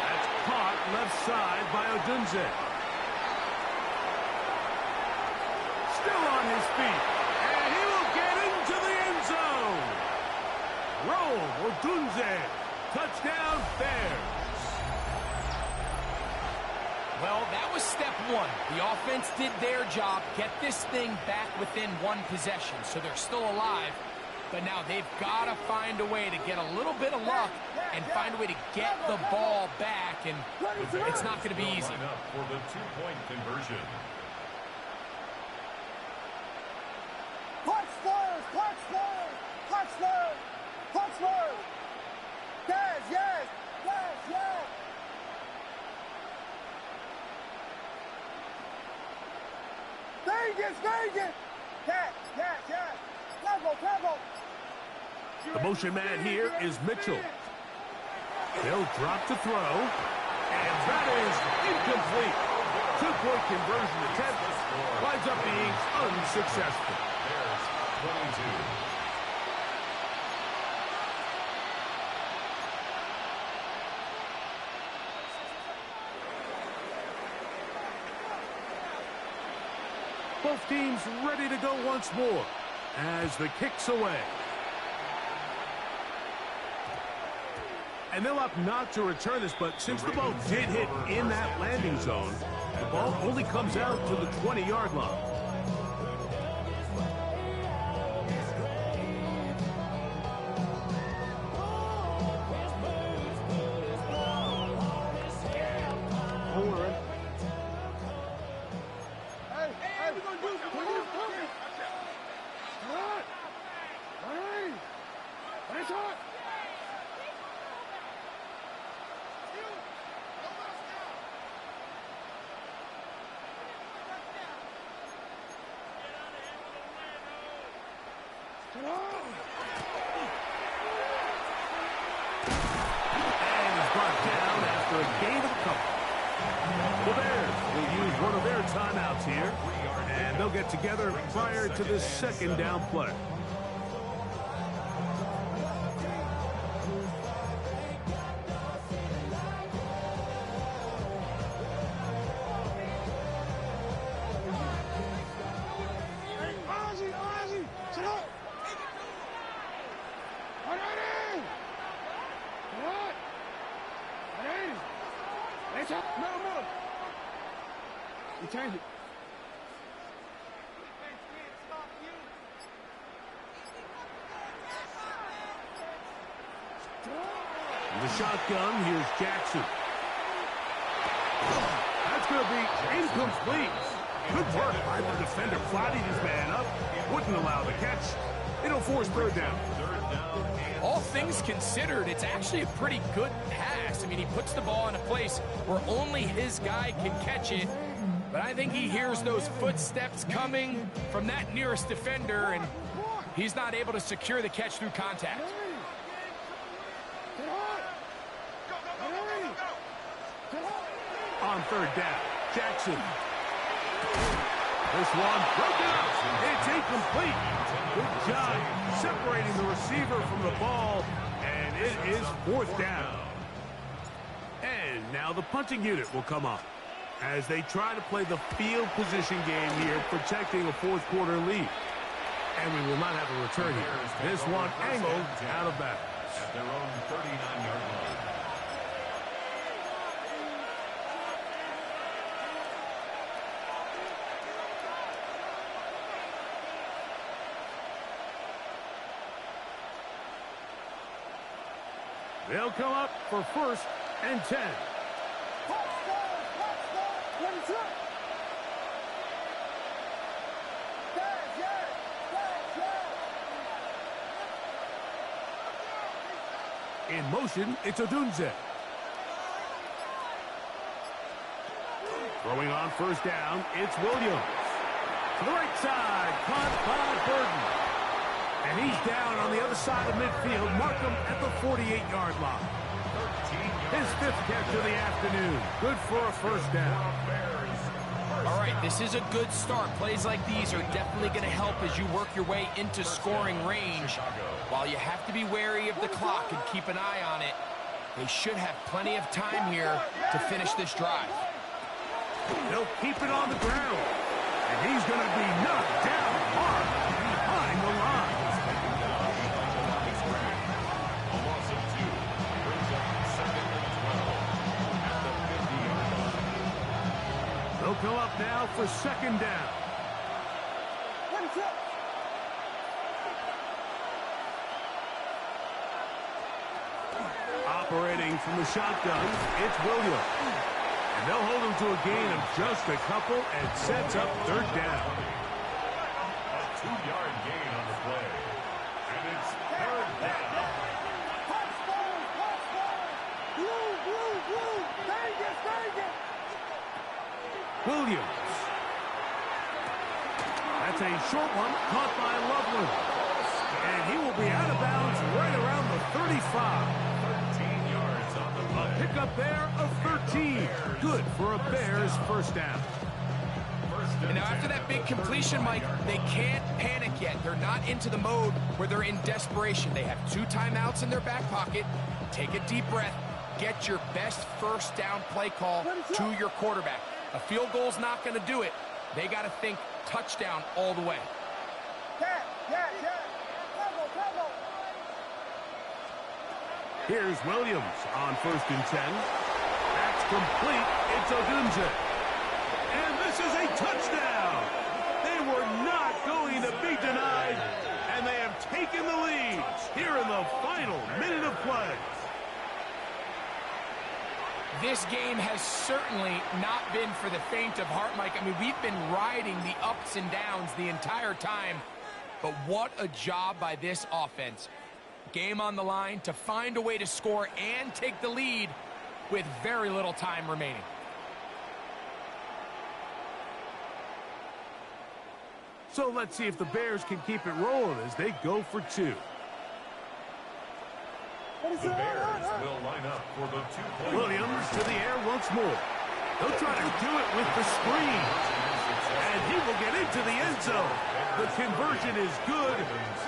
That's caught left side by Odunze. Still on his feet, and he will get into the end zone. Roll, Odunze. Touchdown, Bears. Well, that was step 1. The offense did their job, get this thing back within 1 possession, so they're still alive. But now they've got to find a way to get a little bit of luck and find a way to get the ball back, and it's not going to be easy. For the two-point conversion. Clutch first, clutch first, clutch first, clutch first. Yes, yes, yes, yes. Vegas, Vegas. Yes, yes, yes. Tempo, tempo. The motion man here is Mitchell. He'll drop to throw, and that is incomplete. Two-point conversion attempt winds up being unsuccessful. There's 22. Both teams ready to go once more as the kick's away. And they'll opt not to return this, but since the ball did hit in that landing zone, the ball only comes out to the 20-yard line. Timeouts here, and they'll get together prior to this second down play. Change it. The shotgun, here's Jackson. That's going to be incomplete. Good work by the defender, flattening his man up, wouldn't allow the catch. It'll force third down. All things considered, it's actually a pretty good pass. I mean, he puts the ball in a place where only his guy can catch it. But I think he hears those footsteps coming from that nearest defender, and he's not able to secure the catch through contact. On third down, Jackson. This one broken up. It's incomplete. Good job separating the receiver from the ball, and it is fourth down. And now the punting unit will come up as they try to play the field position game here, protecting a fourth quarter lead. And we will not have a return here. This one angled out of bounds. At their own 39-yard line. They'll come up for first and 10. In motion, it's Odunze. Throwing on first down, it's Williams. To the right side, caught by Burton. And he's down on the other side of midfield. Markham at the 48-yard line. His fifth catch of the afternoon. Good for a first down. All right, this is a good start. Plays like these are definitely going to help as you work your way into scoring range. While you have to be wary of the clock and keep an eye on it, they should have plenty of time here to finish this drive. They'll keep it on the ground. And he's going to be knocked down hard behind the line. A loss of 2 brings up 2nd and 12 at the 50-yard line. They'll come up now for second down. Operating from the shotgun, it's Williams. And they'll hold him to a gain of just a couple and sets up third down. A 2-yard gain on the play. And it's third down. Williams. That's a short one caught by Loveland. And he will be out of bounds right around the 35. 13 yards on the play. Pick up there of 13. Good for a Bears first down. And now after that big completion, Mike, they can't panic yet. They're not into the mode where they're in desperation. They have 2 timeouts in their back pocket. Take a deep breath. Get your best first down play call to your quarterback. A field goal's not going to do it. They got to think touchdown all the way. Here's Williams on 1st and 10. That's complete. It's Odunze. And this is a touchdown. They were not going to be denied, and they have taken the lead here in the final minute of play. This game has certainly not been for the faint of heart, Mike. I mean, we've been riding the ups and downs the entire time, but what a job by this offense. Game on the line to find a way to score and take the lead with very little time remaining. So let's see if the Bears can keep it rolling as they go for 2. The Bears will line up for the 2-point. Williams to the air once more. They'll try to do it with the screen. And he will get into the end zone. The conversion is good,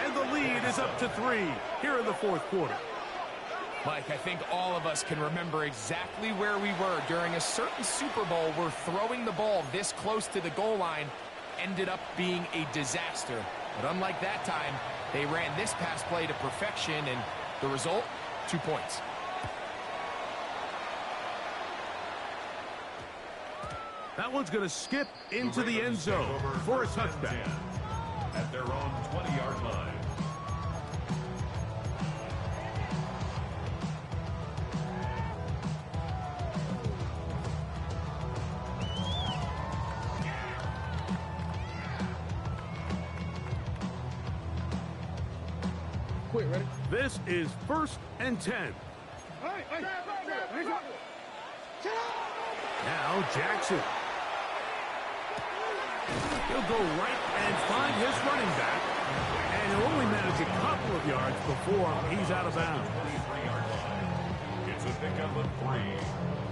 and the lead is up to 3 here in the 4th quarter. Mike, I think all of us can remember exactly where we were during a certain Super Bowl where throwing the ball this close to the goal line ended up being a disaster. But unlike that time, they ran this pass play to perfection, and the result, 2 points. That one's going to skip into the end zone for a touchdown. At their own 20-yard line. Quick, ready? This is 1st and 10. Now Jackson. He'll go right and find his running back. And he'll only manage a couple of yards before he's out of bounds. It's a pickup of 3.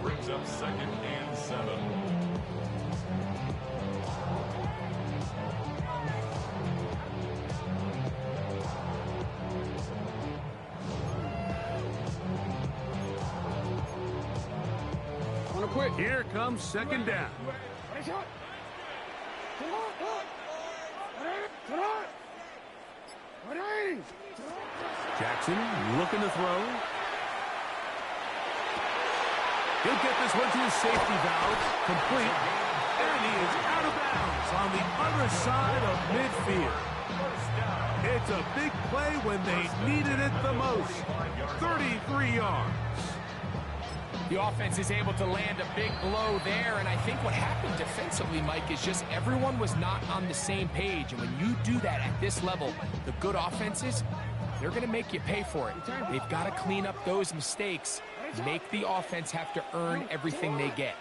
Brings up 2nd and 7. Quick. Here comes 2nd down. Jackson looking to throw. He'll get this one to his safety valve. Complete. And he is out of bounds on the other side of midfield. It's a big play when they needed it the most. 33 yards. The offense is able to land a big blow there, and I think what happened defensively, Mike, is just everyone was not on the same page. And when you do that at this level, the good offenses, they're going to make you pay for it. They've got to clean up those mistakes, make the offense have to earn everything they get.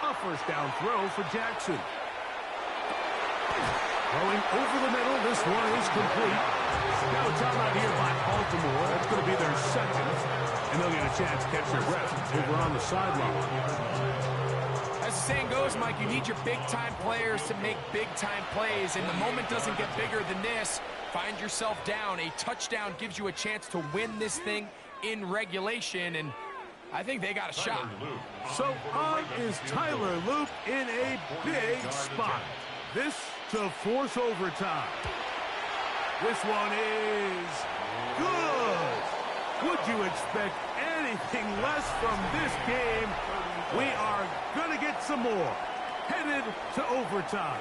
A first down throw for Jackson. Throwing over the middle, this one is complete. Now a timeout here by Baltimore. That's going to be their 2nd. And they'll get a chance to catch their breath over on the sideline. As the saying goes, Mike, you need your big-time players to make big-time plays, and the moment doesn't get bigger than this. Find yourself down. A touchdown gives you a chance to win this thing in regulation, and I think they got a shot. So on is Tyler Luke in a big spot. This to force overtime. This one is good. Would you expect anything less from this game? We are going to get some more. headed to overtime.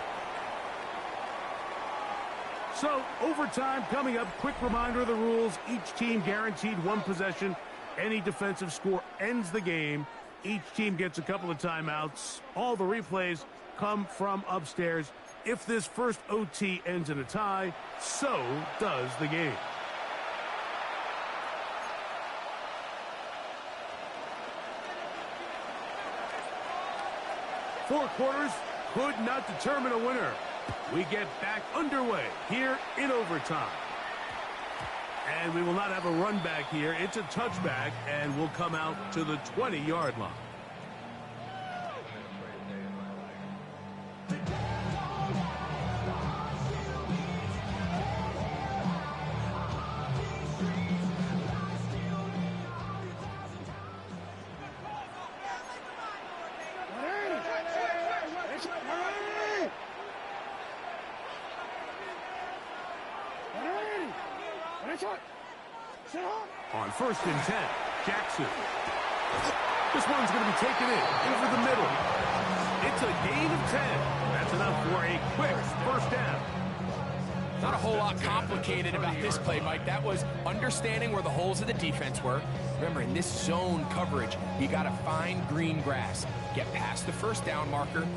So, overtime coming up. Quick reminder of the rules. Each team guaranteed one possession. Any defensive score ends the game. Each team gets a couple of timeouts. All the replays come from upstairs. If this first OT ends in a tie, so does the game. Four quarters could not determine a winner. We get back underway here in overtime. And we will not have a run back here. It's a touchback, and we'll come out to the 20-yard line. On 1st and 10, Jackson. This one's going to be taken in over the middle. It's a gain of 10. That's enough for a quick first down. Not a whole lot complicated about this play, Mike. That was understanding where the holes of the defense were. Remember, in this zone coverage, you got to find green grass. Get past the first down marker,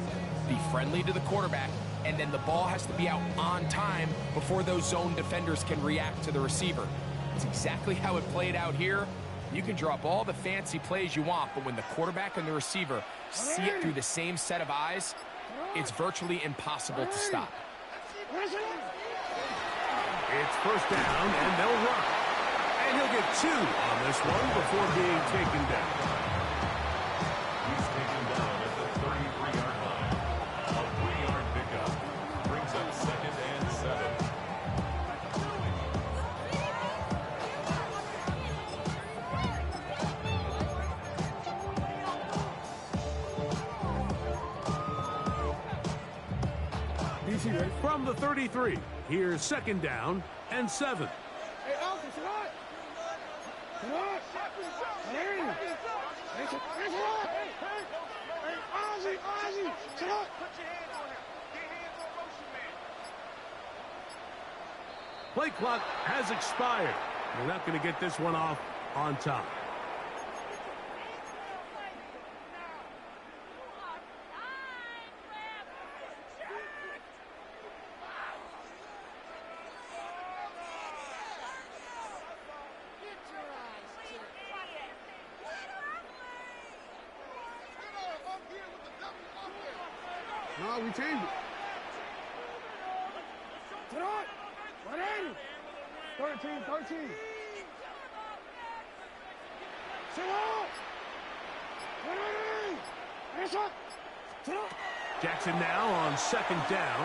be friendly to the quarterback, and then the ball has to be out on time before those zone defenders can react to the receiver. It's exactly how it played out here. You can draw up all the fancy plays you want, but when the quarterback and the receiver see it through the same set of eyes, it's virtually impossible to stop. It's first down, and they'll run. And he'll get 2 on this one before being taken down. He's taken down at the 33-yard line. A 3-yard pickup brings up 2nd and 7. From the 33, here's 2nd down and 7. Hey, Alfred, sit up. Sit up. Hey, Ozzy, sit up. Put your hands on him. Get hands on motion, man. Play clock has expired. We're not going to get this one off on time. No, we changed it. Sit up. 180. 13. Sit up. 180. Hands up. Sit up. Jackson now on 2nd down.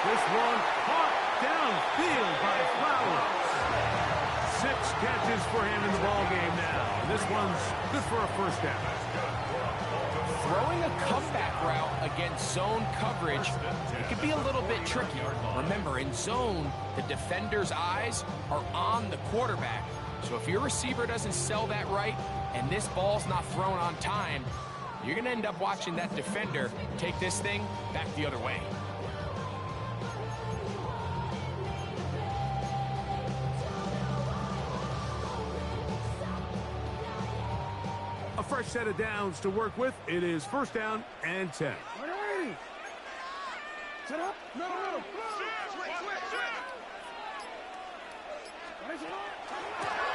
This one caught downfield by Flowers. 6 catches for him in the ball game now. This one's good for a first down. Throwing a comeback route against zone coverage, it could be a little bit tricky. Remember, in zone, the defender's eyes are on the quarterback. So if your receiver doesn't sell that right and this ball's not thrown on time, you're going to end up watching that defender take this thing back the other way. A fresh set of downs to work with. It is 1st down and 10. Sit up. No.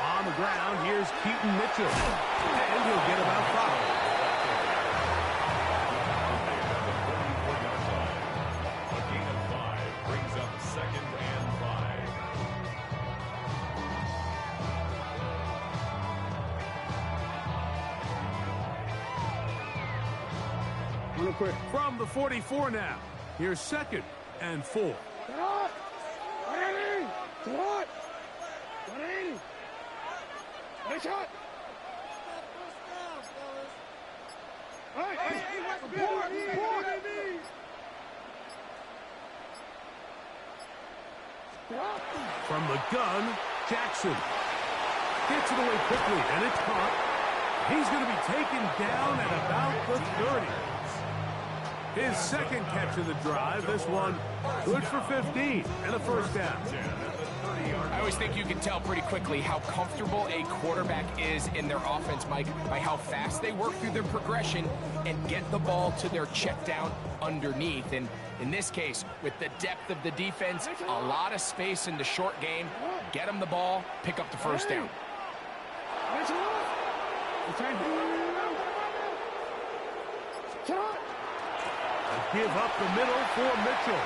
On the ground, here's Keaton Mitchell. And he'll get about 5. A gain of 5 brings up 2nd and 5. Real quick. From the 44 now, here's 2nd and 4. Sit up. 180. Sit up. 180. Nice shot. Hey, support. From the gun, Jackson gets it away quickly, and it's caught. He's going to be taken down at about the 30. His second catch of the drive, this one good for 15 and a first down. I always think you can tell pretty quickly how comfortable a quarterback is in their offense, Mike, by how fast they work through their progression and get the ball to their check down underneath. And in this case, with the depth of the defense, a lot of space in the short game, get them the ball, pick up the first down. Give up the middle for Mitchell.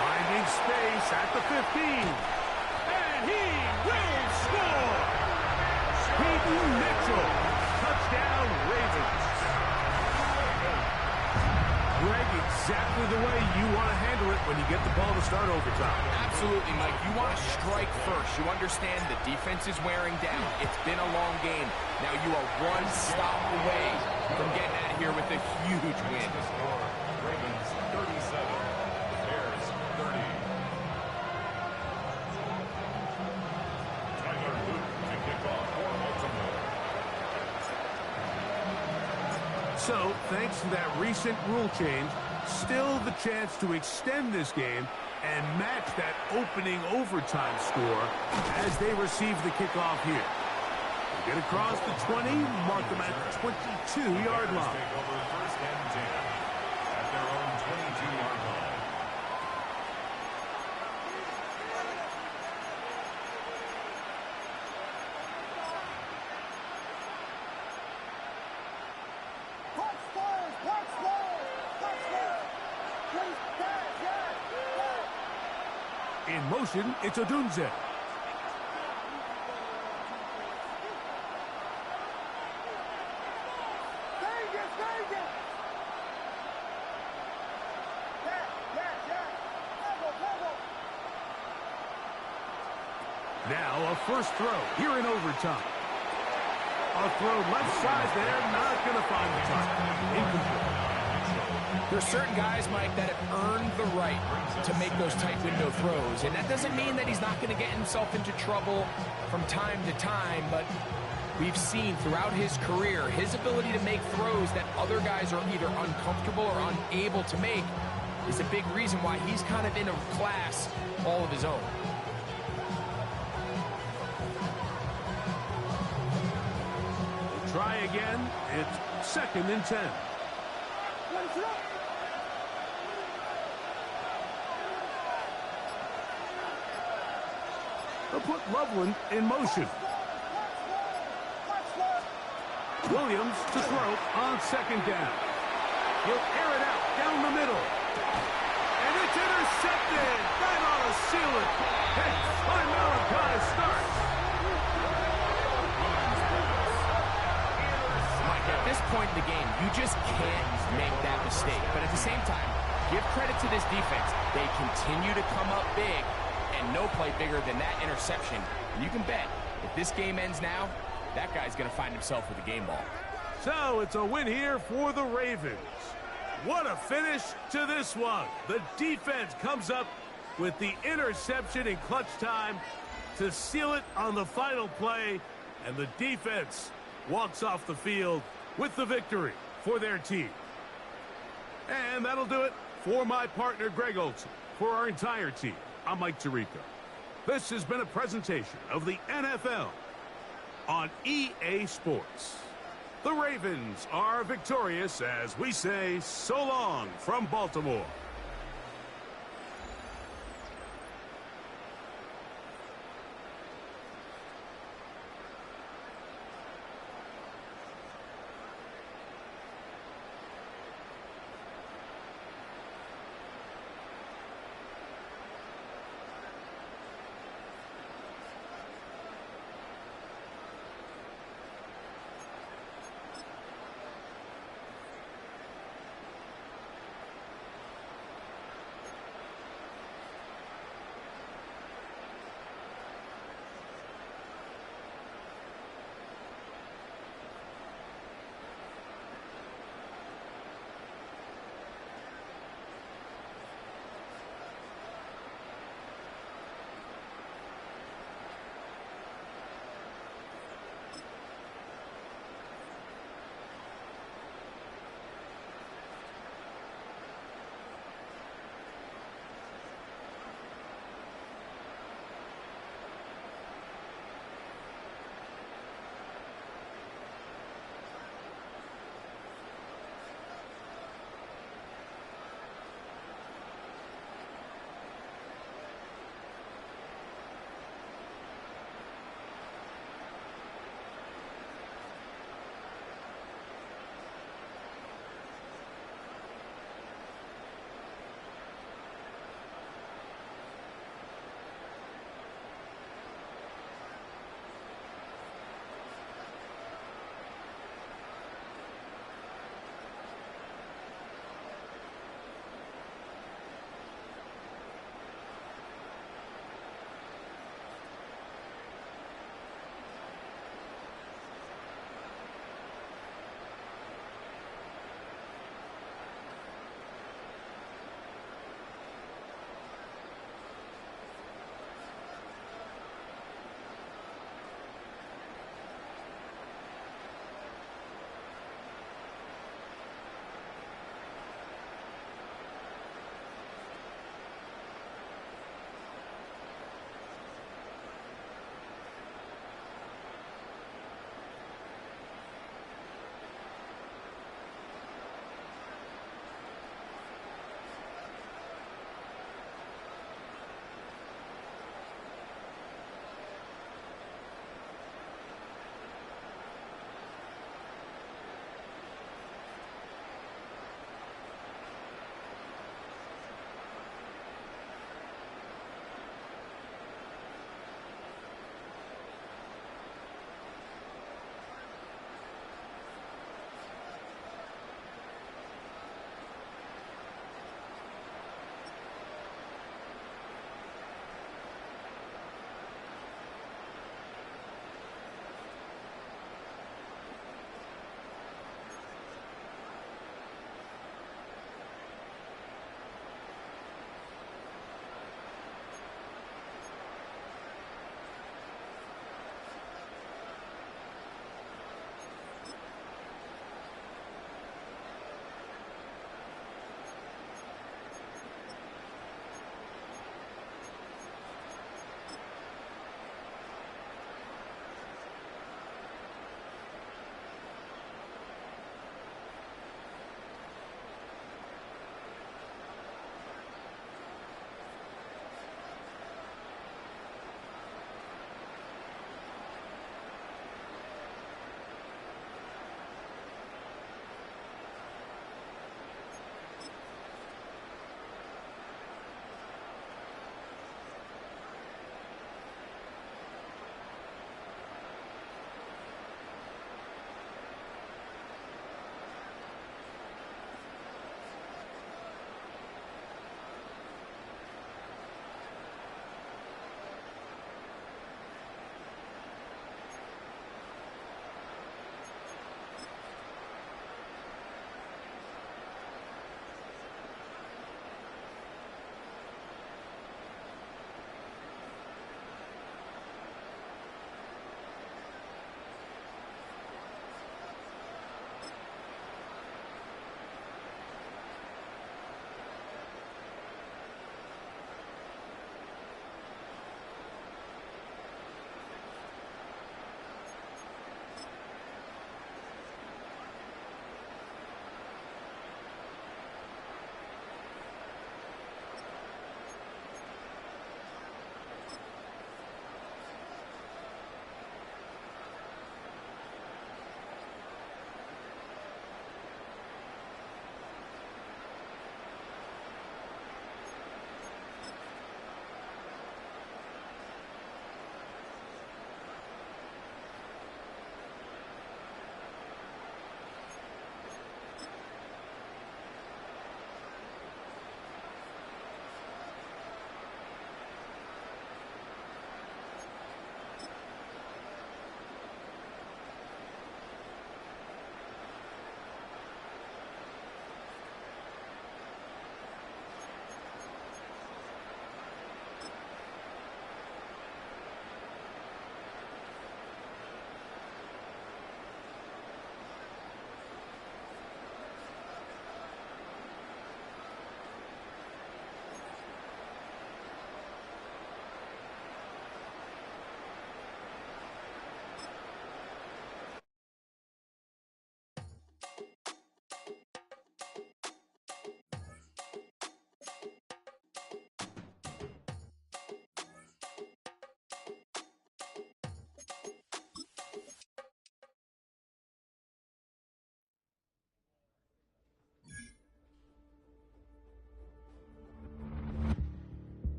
Finding space at the 15. And he will score! Peyton Mitchell. Touchdown, Ravens. Greg, exactly the way you want to handle it when you get the ball to start overtime. Absolutely, Mike. You want to strike first. You understand the defense is wearing down. It's been a long game. Now you are one stop away from getting out of here with a huge win. Ravens 37, Bears 30. Tyler Luke to kick off for Baltimore. So, thanks to that recent rule change, still the chance to extend this game and match that opening overtime score as they receive the kickoff here. They get across the 20, mark them at the 22-yard line. Take over first and 10 at their own 22-yard line. In motion, it's Odunze. Now a first throw here in overtime. A throw left side there, not going to find the target. Incomplete. There's certain guys, Mike, that have earned the right to make those tight window throws. And that doesn't mean that he's not going to get himself into trouble from time to time, but we've seen throughout his career his ability to make throws that other guys are either uncomfortable or unable to make is a big reason why he's kind of in a class all of his own. We'll try again. It's second and 10. They'll put Loveland in motion. Williams to throw on second down. He'll air it out down the middle. And it's intercepted. That ought to seal it. Hey, by Malachi Starks. Mike, at this point in the game, you just can't make that mistake. But at the same time, give credit to this defense. They continue to come up big. And no play bigger than that interception. And you can bet, if this game ends now, that guy's going to find himself with a game ball. So it's a win here for the Ravens. What a finish to this one. The defense comes up with the interception in clutch time to seal it on the final play. And the defense walks off the field with the victory for their team. And that'll do it for my partner, Greg Olson. For our entire team, I'm Mike Tirico. This has been a presentation of the NFL on EA Sports. The Ravens are victorious as we say so long from Baltimore.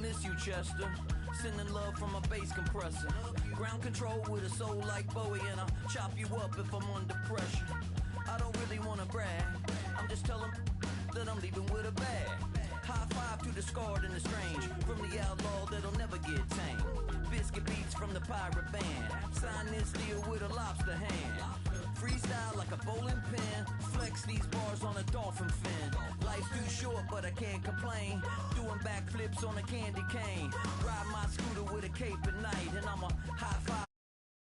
miss you, Chester. Sending love from a bass compressor. Ground control with a soul like Bowie, and I'll chop you up if I'm under pressure. I don't really wanna brag, I'm just telling that I'm leaving with a bag. High five to the scarred and the strange, from the outlaw that'll never get tamed. Biscuit beats from the pirate band, sign this deal with a lobster hand. Freestyle like a bowling pin, flex these bars on a dolphin fin. Life's too short but I can't complain, doing backflips on a candy cane. Ride my scooter with a cape at night, and I'm a high five